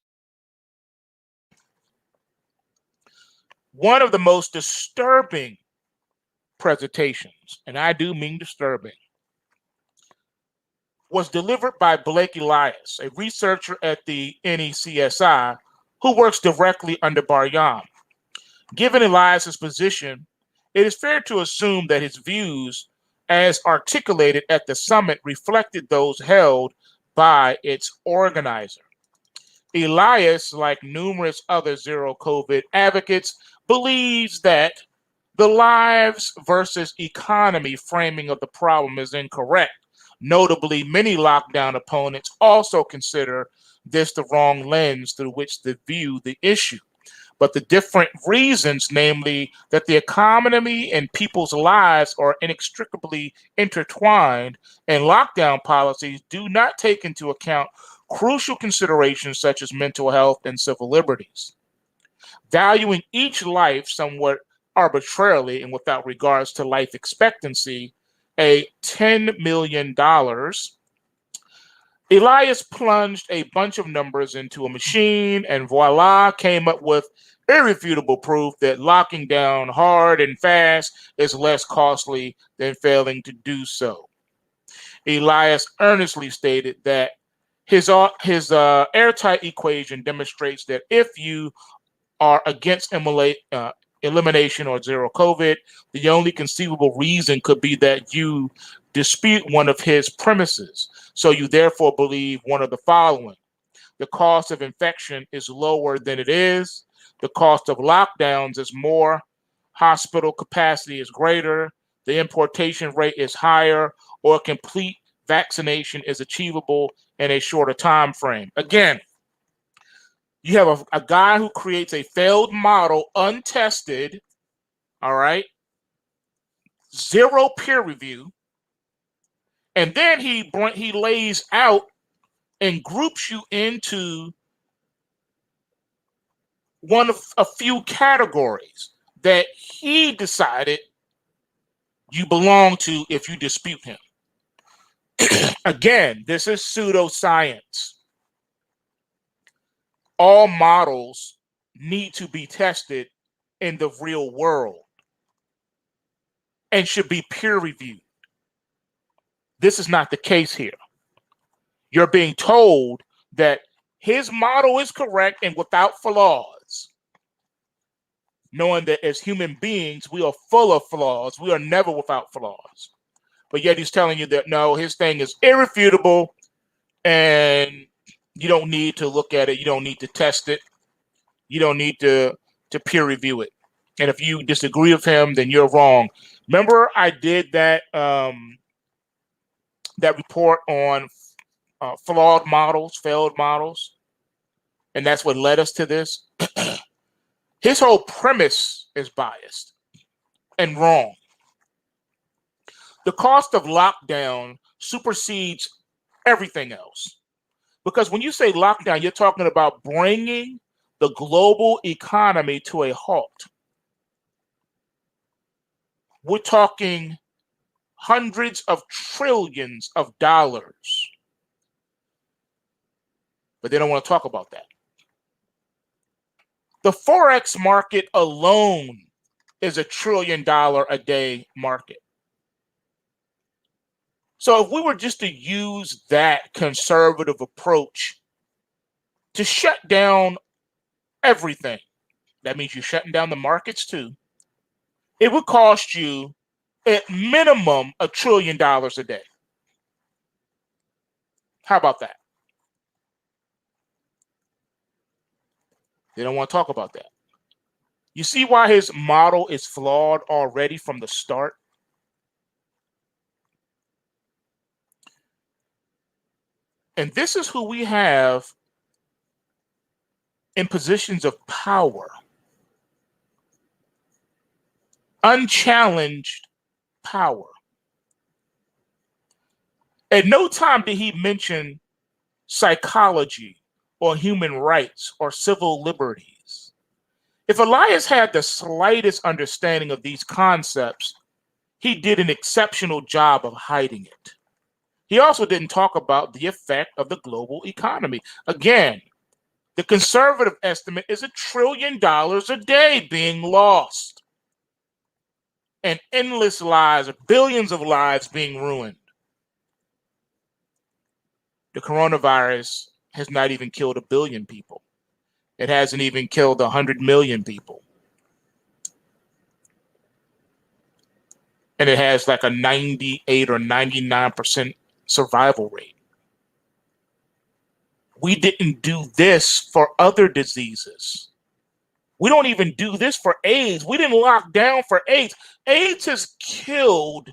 One of the most disturbing presentations, and I do mean disturbing, was delivered by Blake Elias, a researcher at the NECSI who works directly under Baryam. Given Elias's position, it is fair to assume that his views, as articulated at the summit, reflected those held by its organizer. Elias, like numerous other zero COVID advocates, believes that the lives versus economy framing of the problem is incorrect. Notably, many lockdown opponents also consider this the wrong lens through which to view the issue. But the different reasons, namely that the economy and people's lives are inextricably intertwined, and lockdown policies do not take into account crucial considerations such as mental health and civil liberties. Valuing each life somewhat arbitrarily and without regards to life expectancy, a $10 million, Elias plunged a bunch of numbers into a machine and voila, came up with irrefutable proof that locking down hard and fast is less costly than failing to do so. Elias earnestly stated that his airtight equation demonstrates that if you are against elimination or zero COVID, the only conceivable reason could be that you dispute one of his premises. So you therefore believe one of the following: the cost of infection is lower than it is, the cost of lockdowns is more, hospital capacity is greater, the importation rate is higher, or complete vaccination is achievable in a shorter time frame. Again, you have a guy who creates a failed model, untested, all right, zero peer review, and then he lays out and groups you into one of a few categories that he decided you belong to if you dispute him. Again, this is pseudoscience. All models need to be tested in the real world and should be peer reviewed. This is not the case here. You're being told that his model is correct and without flaws, knowing that as human beings, we are full of flaws. We are never without flaws. But yet he's telling you that no, his thing is irrefutable and you don't need to look at it. You don't need to test it. You don't need to peer review it. And if you disagree with him, then you're wrong. Remember, I did that that report on flawed models, failed models, and that's what led us to this. His whole premise is biased and wrong. The cost of lockdown supersedes everything else. Because when you say lockdown, you're talking about bringing the global economy to a halt. We're talking hundreds of trillions of dollars. But they don't want to talk about that. The forex market alone is $1 trillion a day market. So if we were just to use that conservative approach to shut down everything, that means you're shutting down the markets too, it would cost you at minimum $1 trillion a day. How about that? They don't want to talk about that. You see why his model is flawed already from the start? And this is who we have in positions of power. Unchallenged power. At no time did he mention psychology or human rights or civil liberties. If Elias had the slightest understanding of these concepts, he did an exceptional job of hiding it. He also didn't talk about the effect of the global economy. Again, the conservative estimate is $1 trillion a day being lost, and endless lives, billions of lives being ruined. The coronavirus has not even killed 1 billion people. It hasn't even killed 100 million people. And it has like a 98 or 99% survival rate. We didn't do this for other diseases. We don't even do this for AIDS. We didn't lock down for AIDS. AIDS has killed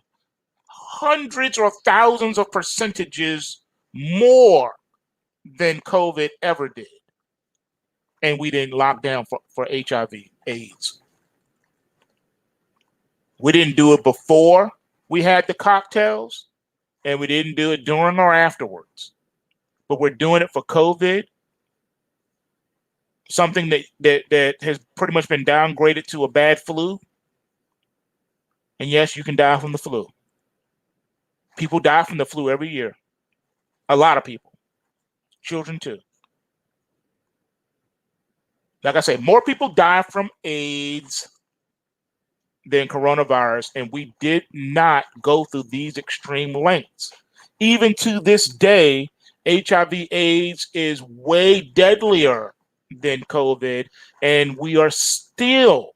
hundreds or thousands of percentages more than COVID ever did. And we didn't lock down for HIV, AIDS. We didn't do it before we had the cocktails, and we didn't do it during or afterwards. But we're doing it for COVID, something that has pretty much been downgraded to a bad flu. And yes, you can die from the flu. People die from the flu every year. A lot of people. Children too. Like I say, more people die from AIDS than coronavirus, and we did not go through these extreme lengths. Even to this day, HIV/AIDS is way deadlier than COVID, and we are still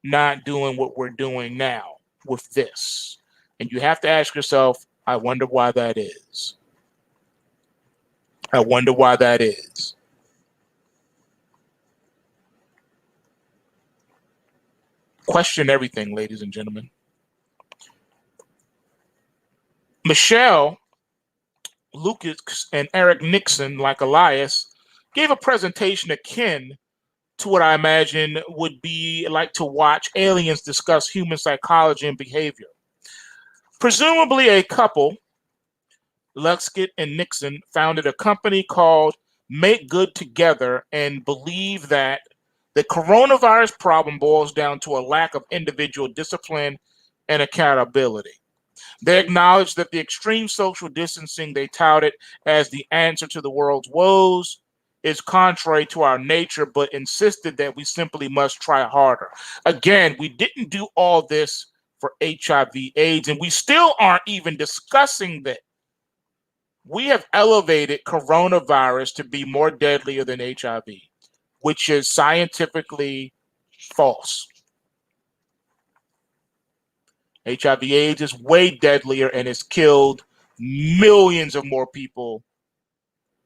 not doing what we're doing now with this. And you have to ask yourself, I wonder why that is. I wonder why that is. Question everything, ladies and gentlemen. Michelle, Lucas, and Eric Nixon, like Elias, gave a presentation akin to what I imagine would be like to watch aliens discuss human psychology and behavior. Presumably a couple, Luxkett and Nixon, founded a company called Make Good Together and believe that the coronavirus problem boils down to a lack of individual discipline and accountability. They acknowledged that the extreme social distancing they touted as the answer to the world's woes is contrary to our nature, but insisted that we simply must try harder. Again, we didn't do all this for HIV/AIDS, and we still aren't even discussing that. We have elevated coronavirus to be more deadlier than HIV, which is scientifically false. HIV/AIDS is way deadlier and has killed millions of more people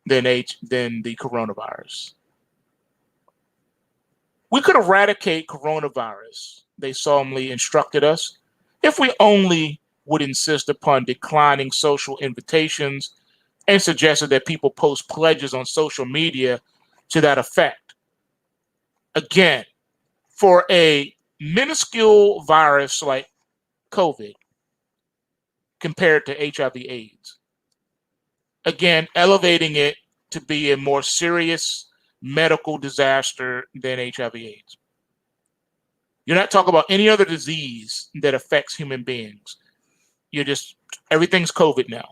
than the coronavirus. We could eradicate coronavirus, they solemnly instructed us, if we only would insist upon declining social invitations and suggested that people post pledges on social media to that effect. Again, for a minuscule virus like COVID compared to HIV/AIDS, again, elevating it to be a more serious medical disaster than HIV/AIDS. You're not talking about any other disease that affects human beings. Everything's COVID now.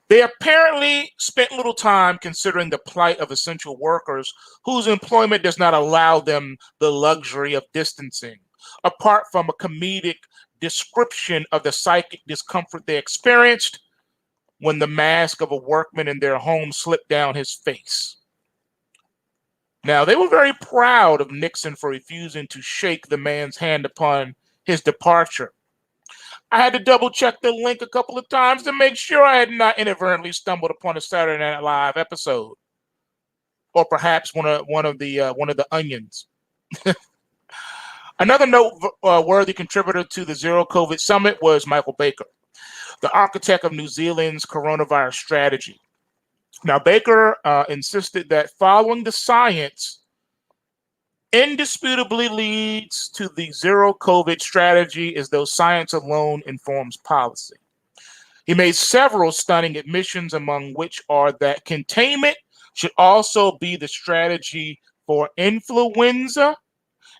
They apparently spent little time considering the plight of essential workers whose employment does not allow them the luxury of distancing, apart from a comedic description of the psychic discomfort they experienced when the mask of a workman in their home slipped down his face. Now, they were very proud of Nixon for refusing to shake the man's hand upon his departure. I had to double check the link a couple of times to make sure I had not inadvertently stumbled upon a Saturday Night Live episode, or perhaps one of the Onions. Another noteworthy contributor to the Zero COVID Summit was Michael Baker, the architect of New Zealand's coronavirus strategy. Now, Baker insisted that following the science indisputably leads to the zero COVID strategy as though science alone informs policy. He made several stunning admissions, among which are that containment should also be the strategy for influenza,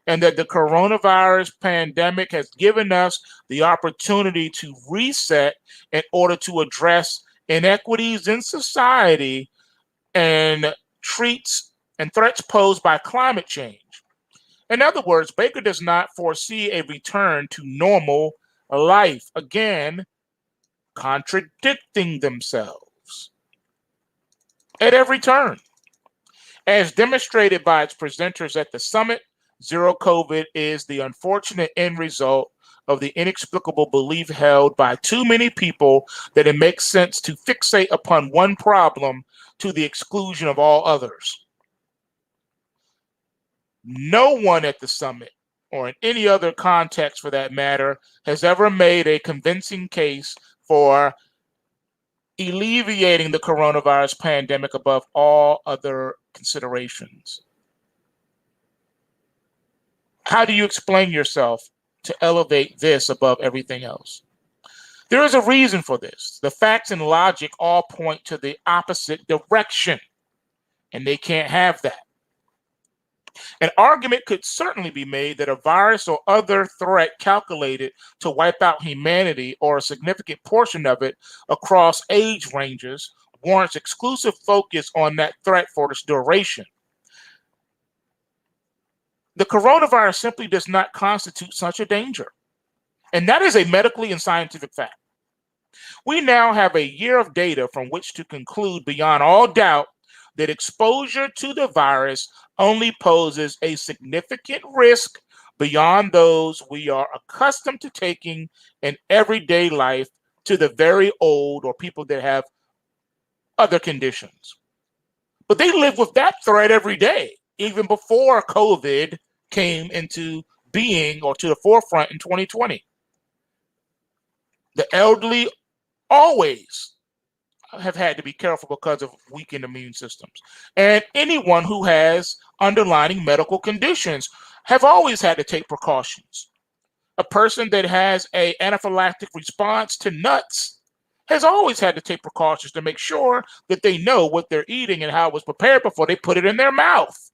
and that the coronavirus pandemic has given us the opportunity to reset in order to address inequities in society and threats posed by climate change. In other words, Baker does not foresee a return to normal life, again, contradicting themselves at every turn. As demonstrated by its presenters at the summit, zero COVID is the unfortunate end result of the inexplicable belief held by too many people that it makes sense to fixate upon one problem to the exclusion of all others. No one at the summit, or in any other context for that matter, has ever made a convincing case for alleviating the coronavirus pandemic above all other considerations. How do you explain yourself to elevate this above everything else? There is a reason for this. The facts and logic all point to the opposite direction, and they can't have that. An argument could certainly be made that a virus or other threat calculated to wipe out humanity, or a significant portion of it across age ranges, warrants exclusive focus on that threat for its duration. The coronavirus simply does not constitute such a danger, and that is a medically and scientific fact. We now have a year of data from which to conclude beyond all doubt that exposure to the virus only poses a significant risk beyond those we are accustomed to taking in everyday life to the very old or people that have other conditions. But they live with that threat every day, even before COVID came into being or to the forefront in 2020. The elderly always have had to be careful because of weakened immune systems. And anyone who has underlying medical conditions have always had to take precautions. A person that has an anaphylactic response to nuts has always had to take precautions to make sure that they know what they're eating and how it was prepared before they put it in their mouth.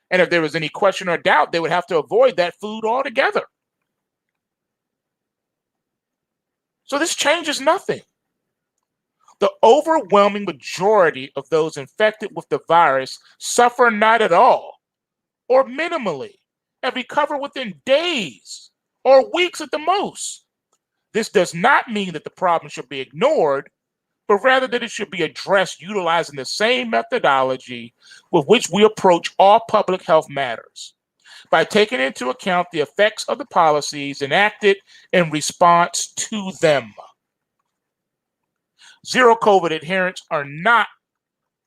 And if there was any question or doubt, they would have to avoid that food altogether. So this changes nothing. The overwhelming majority of those infected with the virus suffer not at all or minimally and recover within days or weeks at the most. This does not mean that the problem should be ignored, but rather that it should be addressed utilizing the same methodology with which we approach all public health matters, by taking into account the effects of the policies enacted in response to them. Zero COVID adherents are not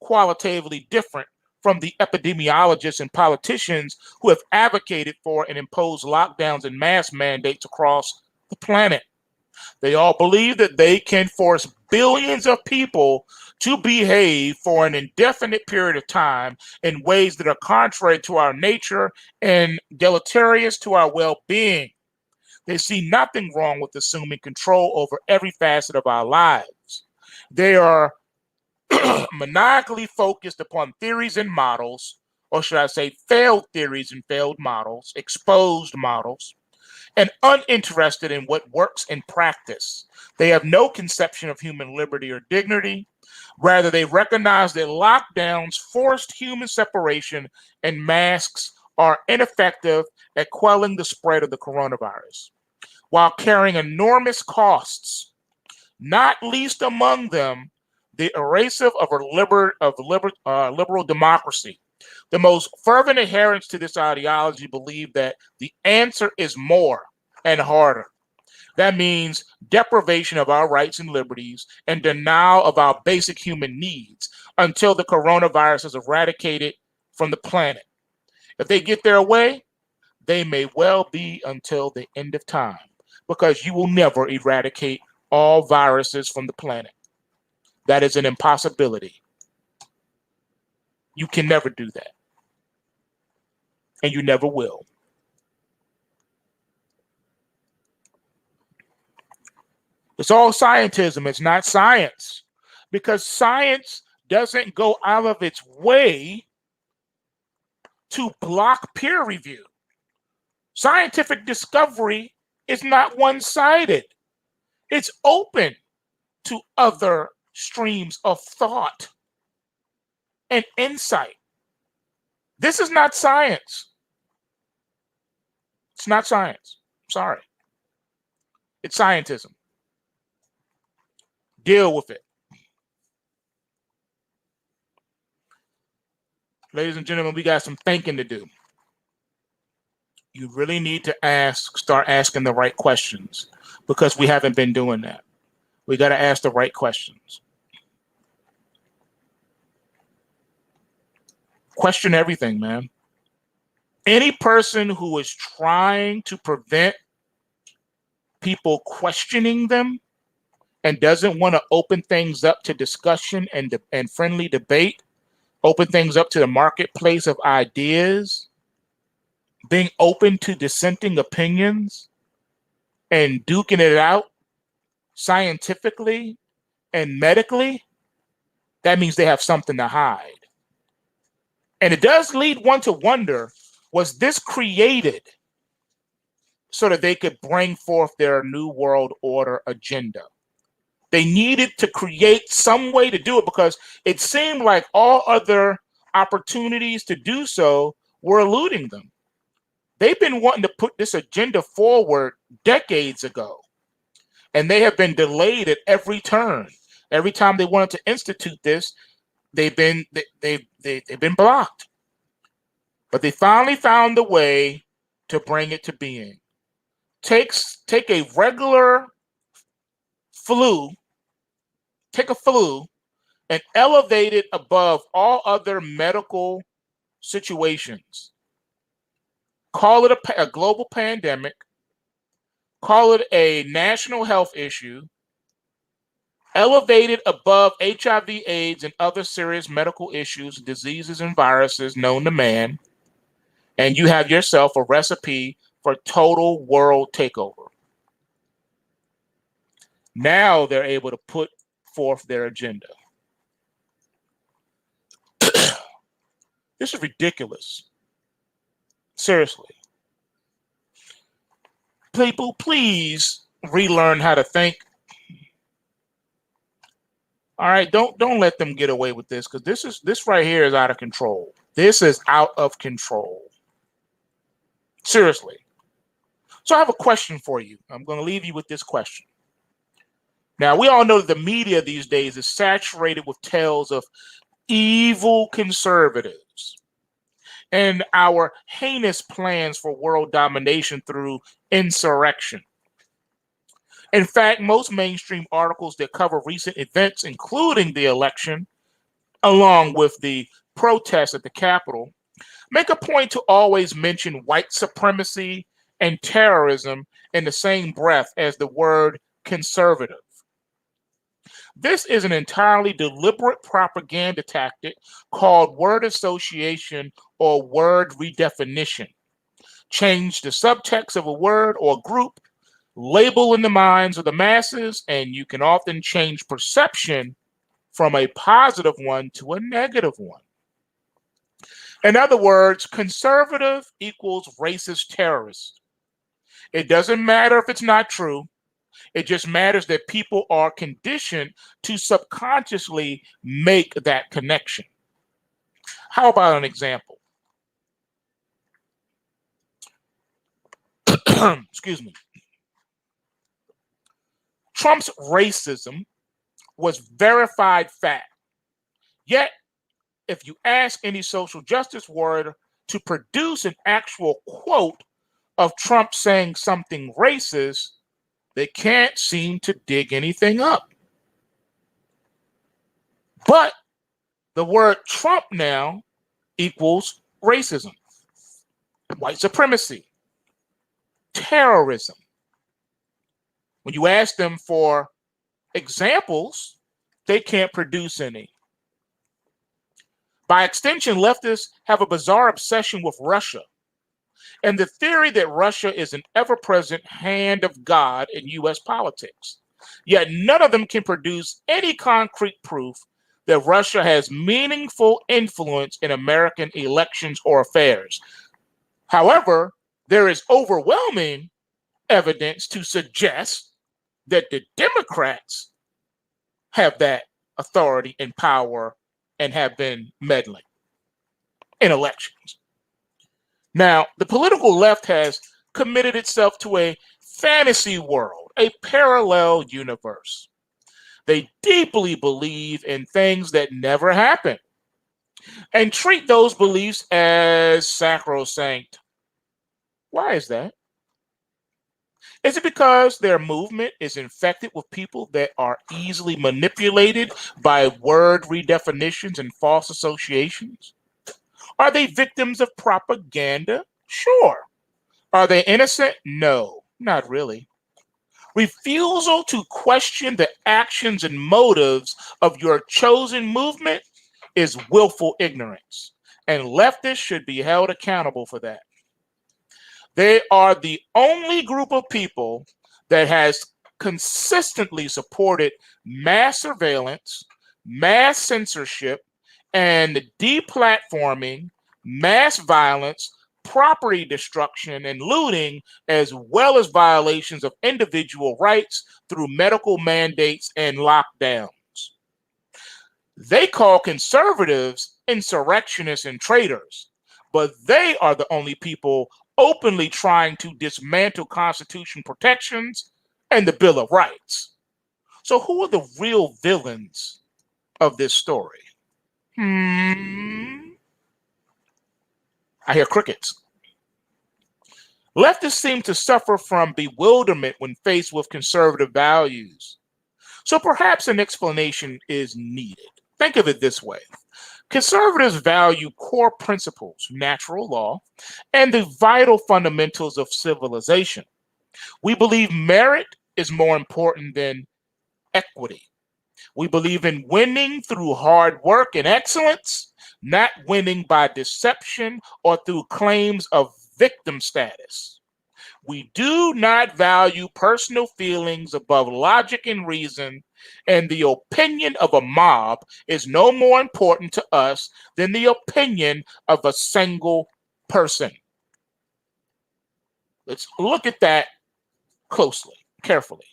qualitatively different from the epidemiologists and politicians who have advocated for and imposed lockdowns and mask mandates across the planet. They all believe that they can force billions of people to behave for an indefinite period of time in ways that are contrary to our nature and deleterious to our well-being. They see nothing wrong with assuming control over every facet of our lives. They are maniacally focused upon theories and models, or should I say failed theories and failed models, exposed models, and uninterested in what works in practice. They have no conception of human liberty or dignity. Rather, they recognize that lockdowns, forced human separation, and masks are ineffective at quelling the spread of the coronavirus, while carrying enormous costs, not least among them the erasure of liberal democracy. The most fervent adherents to this ideology believe that the answer is more and harder. That means deprivation of our rights and liberties and denial of our basic human needs until the coronavirus is eradicated from the planet. If they get their way, they may well be until the end of time, because you will never eradicate all viruses from the planet. That is an impossibility. You can never do that. And you never will. It's all scientism. It's not science, because science doesn't go out of its way to block peer review. Scientific discovery is not one-sided. It's open to other streams of thought and insight. This is not science. It's not science. Sorry. It's scientism. Deal with it. Ladies and gentlemen, we got some thinking to do. You really need to start asking the right questions, because we haven't been doing that. We got to ask the right questions. Question everything, man. Any person who is trying to prevent people questioning them and doesn't want to open things up to discussion and friendly debate, open things up to the marketplace of ideas, being open to dissenting opinions and duking it out scientifically and medically, that means they have something to hide. And it does lead one to wonder, was this created so that they could bring forth their New World Order agenda? They needed to create some way to do it, because it seemed like all other opportunities to do so were eluding them. They've been wanting to put this agenda forward decades ago, and they have been delayed at every turn. Every time they wanted to institute this, they've been blocked. But they finally found a way to bring it to being. Take a regular flu, take a flu and elevate it above all other medical situations. Call it a global pandemic. Call it a national health issue. Elevate it above HIV, AIDS, and other serious medical issues, diseases, and viruses known to man. And you have yourself a recipe for total world takeover. Now they're able to put forth their agenda. This is ridiculous. Seriously. People, please relearn how to think. All right, don't let them get away with this, because this right here is out of control. This is out of control. Seriously. So I have a question for you. I'm going to leave you with this question. Now, we all know that the media these days is saturated with tales of evil conservatives and our heinous plans for world domination through insurrection. In fact, most mainstream articles that cover recent events, including the election, along with the protests at the Capitol, make a point to always mention white supremacy and terrorism in the same breath as the word conservative. This is an entirely deliberate propaganda tactic called word association or word redefinition. Change the subtext of a word or group, label in the minds of the masses, and you can often change perception from a positive one to a negative one. In other words, conservative equals racist terrorist. It doesn't matter if it's not true. It just matters that people are conditioned to subconsciously make that connection. How about an example? Excuse me. Trump's racism was verified fact. Yet, if you ask any social justice warrior to produce an actual quote of Trump saying something racist, they can't seem to dig anything up. But the word Trump now equals racism, white supremacy, terrorism. When you ask them for examples, they can't produce any. By extension, leftists have a bizarre obsession with Russia and the theory that Russia is an ever-present hand of God in U.S. politics. Yet none of them can produce any concrete proof that Russia has meaningful influence in American elections or affairs. However, there is overwhelming evidence to suggest that the Democrats have that authority and power and have been meddling in elections. Now, the political left has committed itself to a fantasy world, a parallel universe. They deeply believe in things that never happen and treat those beliefs as sacrosanct. Why is that? Is it because their movement is infected with people that are easily manipulated by word redefinitions and false associations? Are they victims of propaganda? Sure. Are they innocent? No, not really. Refusal to question the actions and motives of your chosen movement is willful ignorance, and leftists should be held accountable for that. They are the only group of people that has consistently supported mass surveillance, mass censorship, and deplatforming, mass violence, property destruction, and looting, as well as violations of individual rights through medical mandates and lockdowns. They call conservatives insurrectionists and traitors, but they are the only people openly trying to dismantle Constitution protections and the Bill of Rights. So who are the real villains of this story? I hear crickets. Leftists seem to suffer from bewilderment when faced with conservative values. So perhaps an explanation is needed. Think of it this way. Conservatives value core principles, natural law, and the vital fundamentals of civilization. We believe merit is more important than equity. We believe in winning through hard work and excellence, not winning by deception or through claims of victim status. We do not value personal feelings above logic and reason, and the opinion of a mob is no more important to us than the opinion of a single person. Let's look at that closely, carefully.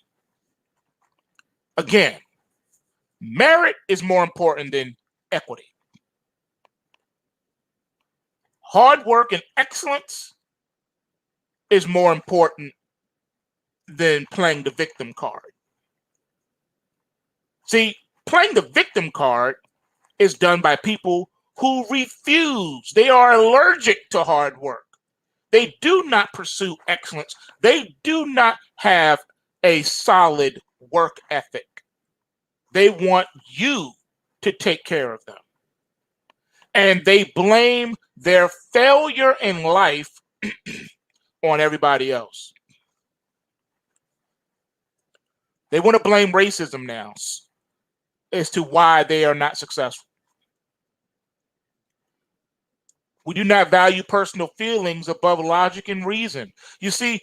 Again, Merit is more important than equity. Hard work and excellence is more important than playing the victim card. See, playing the victim card is done by people who refuse. They are allergic to hard work. They do not pursue excellence. They do not have a solid work ethic. They want you to take care of them. And they blame their failure in life on everybody else. They want to blame racism now as to why they are not successful. We do not value personal feelings above logic and reason. You see,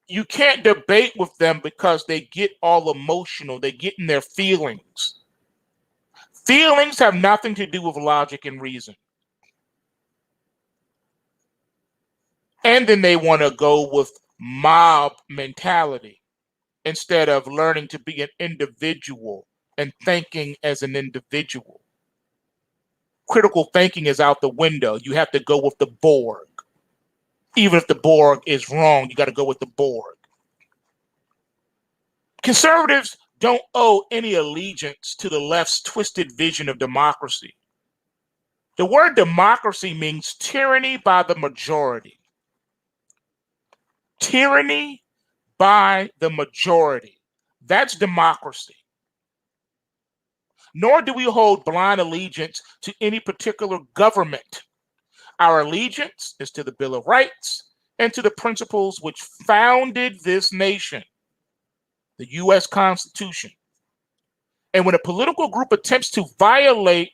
you can't debate with them because they get all emotional. They get in their feelings. Feelings have nothing to do with logic and reason. And then they want to go with mob mentality instead of learning to be an individual and thinking as an individual. Critical thinking is out the window. You have to go with the Borg. Even if the Borg is wrong, you got to go with the Borg. Conservatives don't owe any allegiance to the left's twisted vision of democracy. The word democracy means tyranny by the majority. Tyranny by the majority. That's democracy. Nor do we hold blind allegiance to any particular government. Our allegiance is to the Bill of Rights and to the principles which founded this nation, the U.S. Constitution. And when a political group attempts to violate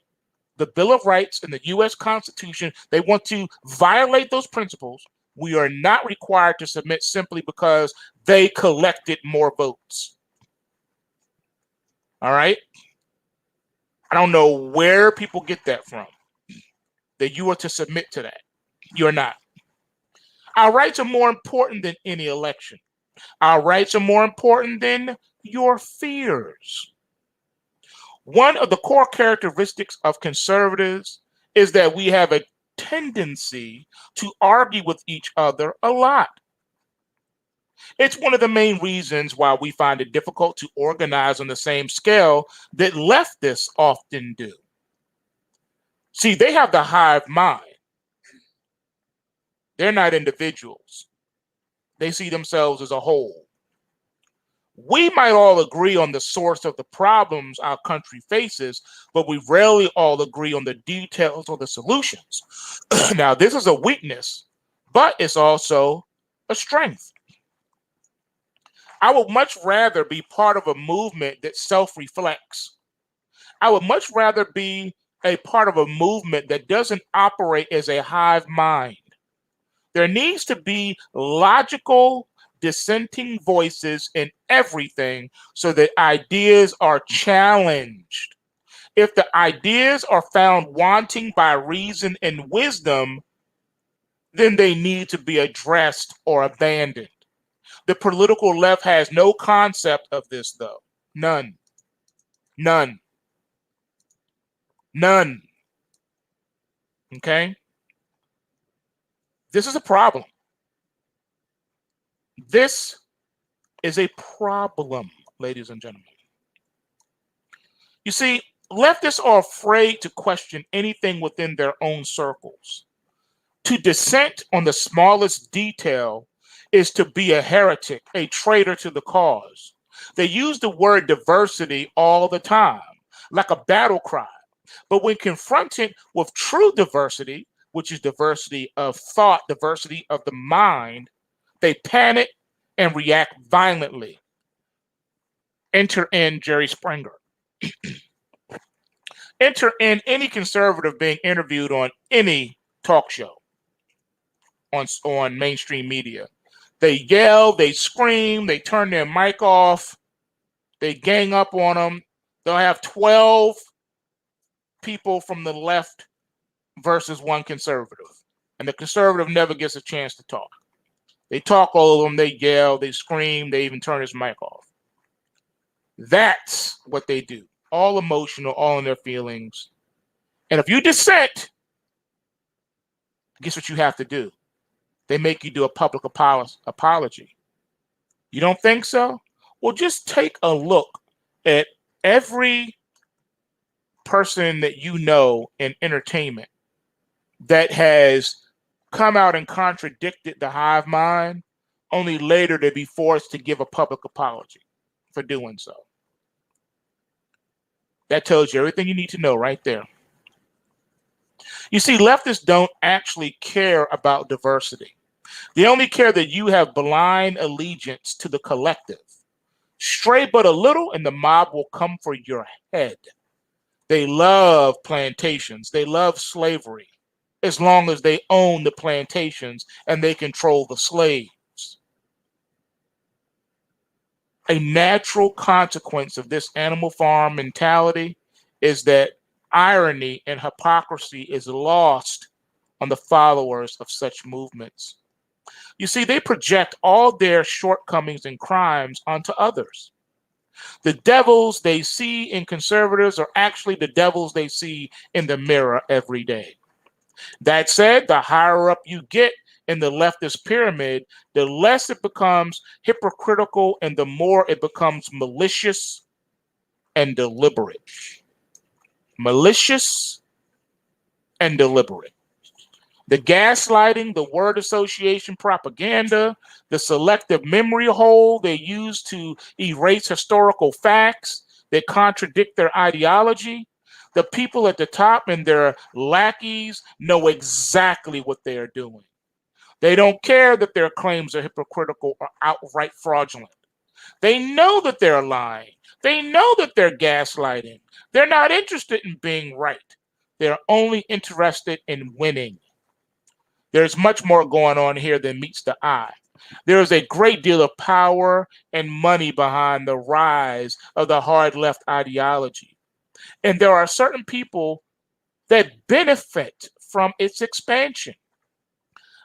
the Bill of Rights and the U.S. Constitution, they want to violate those principles, we are not required to submit simply because they collected more votes. All right? I don't know where people get that from, that you are to submit to that. You're not. Our rights are more important than any election. Our rights are more important than your fears. One of the core characteristics of conservatives is that we have a tendency to argue with each other a lot. It's one of the main reasons why we find it difficult to organize on the same scale that leftists often do. See, they have the hive mind. They're not individuals. They see themselves as a whole. We might all agree on the source of the problems our country faces, but we rarely all agree on the details or the solutions. Now, this is a weakness, but it's also a strength. I would much rather be part of a movement that self-reflects. I would much rather be a part of a movement that doesn't operate as a hive mind. There needs to be logical, dissenting voices in everything so that ideas are challenged. If the ideas are found wanting by reason and wisdom, then they need to be addressed or abandoned. The political left has no concept of this, though. None. None. None. Okay? This is a problem. This is a problem, ladies and gentlemen. You see, leftists are afraid to question anything within their own circles. To dissent on the smallest detail is to be a heretic, a traitor to the cause. They use the word diversity all the time, like a battle cry. But when confronted with true diversity, which is diversity of thought, diversity of the mind, they panic and react violently. Enter in Jerry Springer. Enter in any conservative being interviewed on any talk show on mainstream media. They yell, they scream, they turn their mic off, they gang up on them. They'll have 12 people from the left versus one conservative. And the conservative never gets a chance to talk. They talk all of them, they yell, they scream, they even turn his mic off. That's what they do. all emotional, all in their feelings. And if you dissent, guess what you have to do? They make you do a public apology. You don't think so? Well, just take a look at every person that you know in entertainment that has come out and contradicted the hive mind, only later to be forced to give a public apology for doing so. That tells you everything you need to know right there. You see, leftists don't actually care about diversity. They only care that you have blind allegiance to the collective. Stray but a little, and the mob will come for your head. They love plantations. They love slavery, as long as they own the plantations and they control the slaves. A natural consequence of this animal farm mentality is that irony and hypocrisy is lost on the followers of such movements. You see, they project all their shortcomings and crimes onto others. The devils they see in conservatives are actually the devils they see in the mirror every day. That said, the higher up you get in the leftist pyramid, the less it becomes hypocritical and the more it becomes malicious and deliberate. Malicious and deliberate. The gaslighting, the word association propaganda, the selective memory hole they use to erase historical facts that contradict their ideology. The people at the top and their lackeys know exactly what they are doing. They don't care that their claims are hypocritical or outright fraudulent. They know that they're lying. They know that they're gaslighting. They're not interested in being right. They're only interested in winning. There's much more going on here than meets the eye. There is a great deal of power and money behind the rise of the hard left ideology. And there are certain people that benefit from its expansion.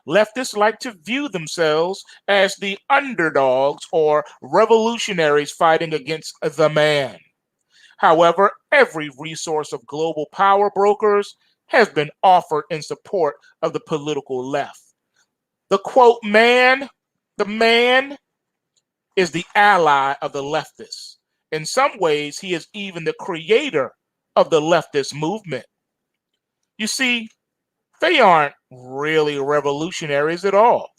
Leftists like to view themselves as the underdogs or revolutionaries fighting against the man. However, every resource of global power brokers has been offered in support of the political left. The quote, the man is the ally of the leftists. In some ways, he is even the creator of the leftist movement. You see, they aren't really revolutionaries at all.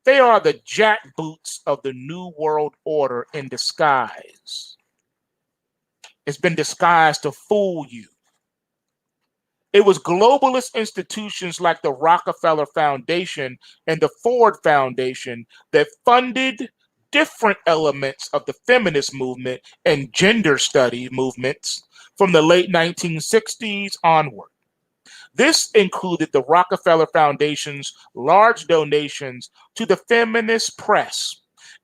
They are the jackboots of the New World Order in disguise. It's been disguised to fool you. It was globalist institutions like the Rockefeller Foundation and the Ford Foundation that funded different elements of the feminist movement and gender study movements from the late 1960s onward. This included the Rockefeller Foundation's large donations to the feminist press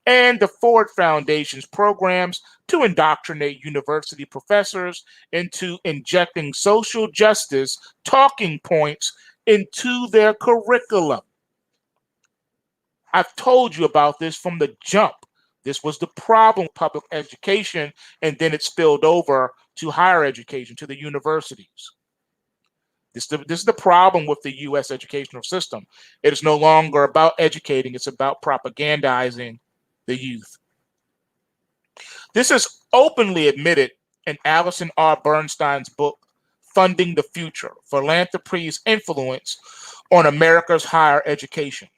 and the Ford Foundation's programs to indoctrinate university professors into injecting social justice talking points into their curriculum. I've told you about this from the jump. This was the problem with public education, and then it spilled over to higher education, to the universities. This is the problem with the U.S. educational system. It is no longer about educating, it's about propagandizing the youth. This is openly admitted in Alison R. Bernstein's book, Funding the Future, Philanthropy's Influence on America's Higher Education.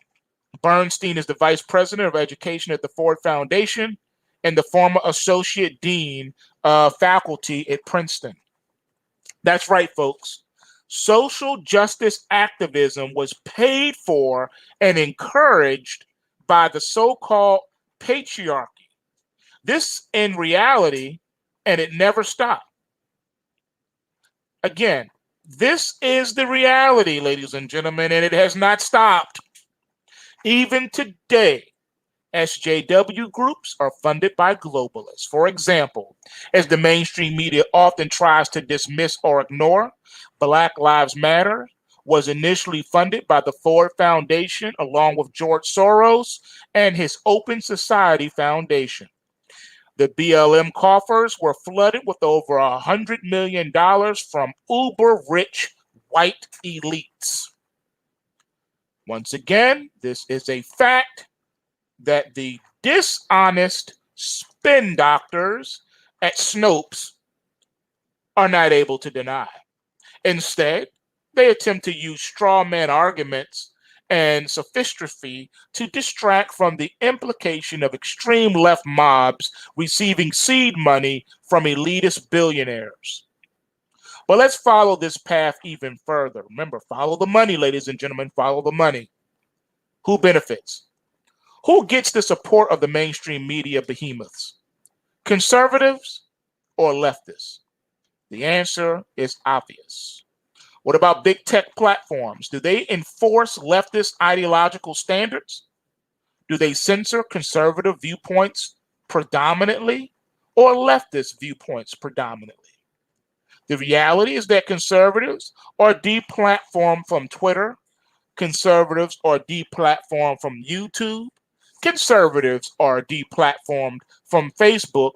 Bernstein is the Vice President of Education at the Ford Foundation and the former Associate Dean of Faculty at Princeton. That's right, folks. Social justice activism was paid for and encouraged by the so-called patriarchy. This in reality, and it never stopped. Again, this is the reality, ladies and gentlemen, and it has not stopped. Even today, SJW groups are funded by globalists. For example, as the mainstream media often tries to dismiss or ignore, Black Lives Matter was initially funded by the Ford Foundation along with George Soros and his Open Society Foundation. The BLM coffers were flooded with over $100 million from uber-rich white elites. Once again, this is a fact that the dishonest spin doctors at Snopes are not able to deny. Instead, they attempt to use straw man arguments and sophistry to distract from the implication of extreme left mobs receiving seed money from elitist billionaires. But let's follow this path even further. Remember, follow the money, ladies and gentlemen, follow the money. Who benefits? Who gets the support of the mainstream media behemoths? Conservatives or leftists? The answer is obvious. What about big tech platforms? Do they enforce leftist ideological standards? Do they censor conservative viewpoints predominantly or leftist viewpoints predominantly? The reality is that conservatives are deplatformed from Twitter. Conservatives are deplatformed from YouTube. Conservatives are deplatformed from Facebook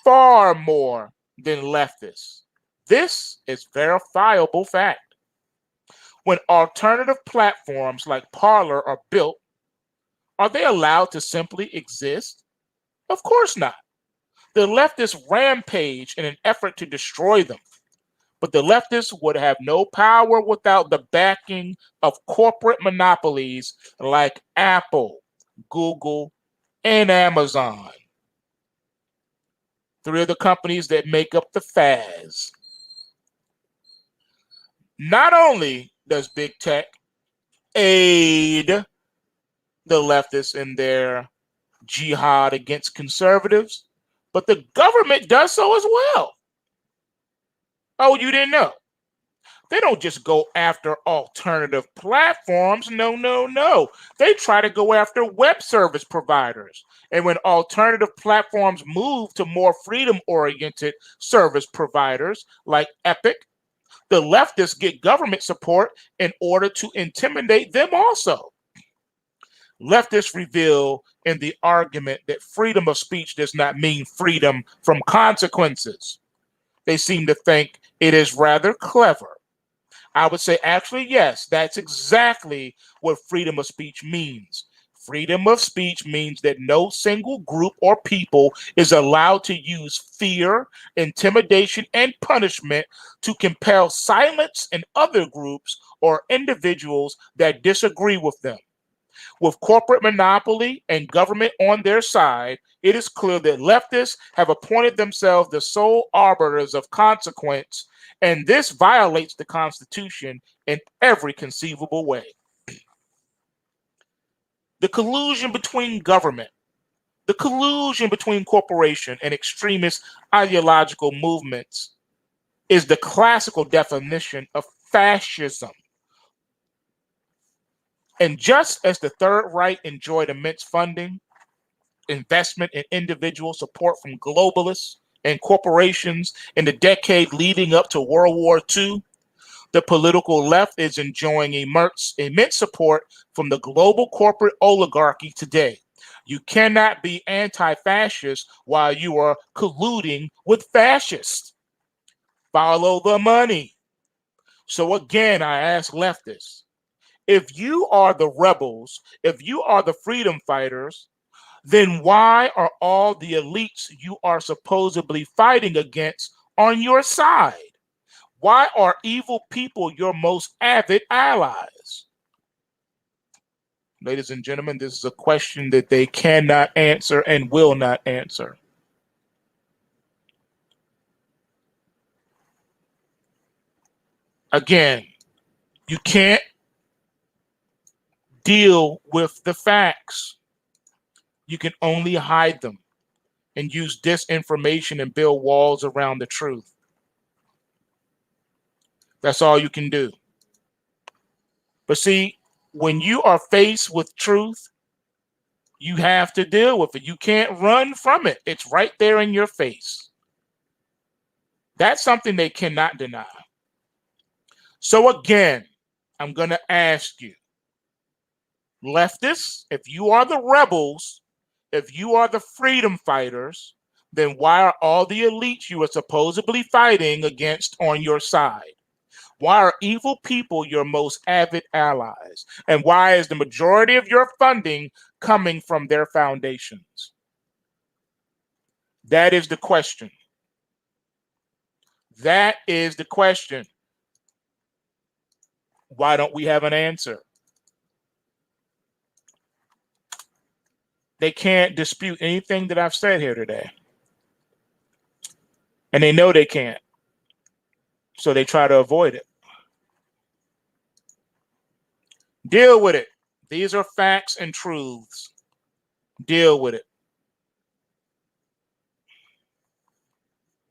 far more than leftists. This is verifiable fact. When alternative platforms like Parler are built, are they allowed to simply exist? Of course not. The leftists rampage in an effort to destroy them. But the leftists would have no power without the backing of corporate monopolies like Apple, Google, and Amazon. Three of the companies that make up the FAS. Not only does big tech aid the leftists in their jihad against conservatives, but the government does so as well. Oh, you didn't know? They don't just go after alternative platforms. No, no, no. They try to go after web service providers. And when alternative platforms move to more freedom-oriented service providers like Epic, the leftists get government support in order to intimidate them also. Leftists reveal in the argument that freedom of speech does not mean freedom from consequences. They seem to think it is rather clever. I would say, actually, yes, that's exactly what freedom of speech means. Freedom of speech means that no single group or people is allowed to use fear, intimidation, and punishment to compel silence in other groups or individuals that disagree with them. With corporate monopoly and government on their side, it is clear that leftists have appointed themselves the sole arbiters of consequence, and this violates the Constitution in every conceivable way. The collusion between government, the collusion between corporation and extremist ideological movements is the classical definition of fascism. And just as the Third Reich enjoyed immense funding, investment, and individual support from globalists and corporations in the decade leading up to World War II, the political left is enjoying immense support from the global corporate oligarchy today. You cannot be anti-fascist while you are colluding with fascists. Follow the money. So again, I ask leftists, if you are the rebels, if you are the freedom fighters, then why are all the elites you are supposedly fighting against on your side? Why are evil people your most avid allies? Ladies and gentlemen, this is a question that they cannot answer and will not answer. Again, you can't deal with the facts. You can only hide them and use disinformation and build walls around the truth. That's all you can do. But see, when you are faced with truth, you have to deal with it. You can't run from it. It's right there in your face. That's something they cannot deny. So again, I'm going to ask you, leftists, if you are the rebels, if you are the freedom fighters, then why are all the elites you are supposedly fighting against on your side? Why are evil people your most avid allies? And why is the majority of your funding coming from their foundations? That is the question. That is the question. Why don't we have an answer? They can't dispute anything that I've said here today. And they know they can't. So they try to avoid it. Deal with it. These are facts and truths. Deal with it.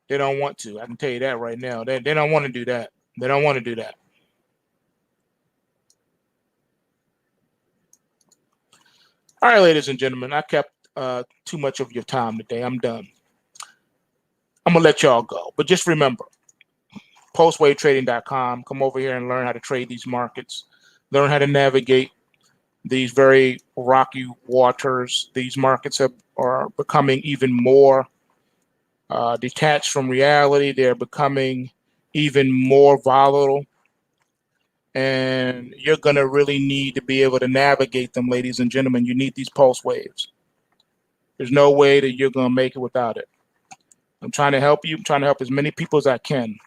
They don't want to. I can tell you that right now. They don't want to do that. They don't want to do that. All right, ladies and gentlemen, I kept too much of your time today. I'm done. I'm going to let y'all go. But just remember, PulseWaveTrading.com. Come over here and learn how to trade these markets. Learn how to navigate these very rocky waters. These markets are becoming even more detached from reality. They're becoming even more volatile. And you're going to really need to be able to navigate them, ladies and gentlemen. You need these pulse waves. There's no way that you're going to make it without it. I'm trying to help you. I'm trying to help as many people as I can.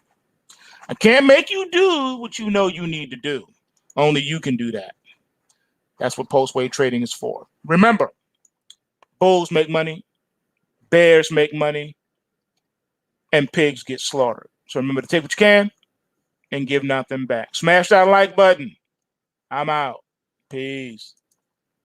I can't make you do what you know you need to do. Only you can do that. That's what PulseWave trading is for. Remember, bulls make money, bears make money, and pigs get slaughtered. So remember to take what you can and give nothing back. Smash that like button. I'm out. Peace.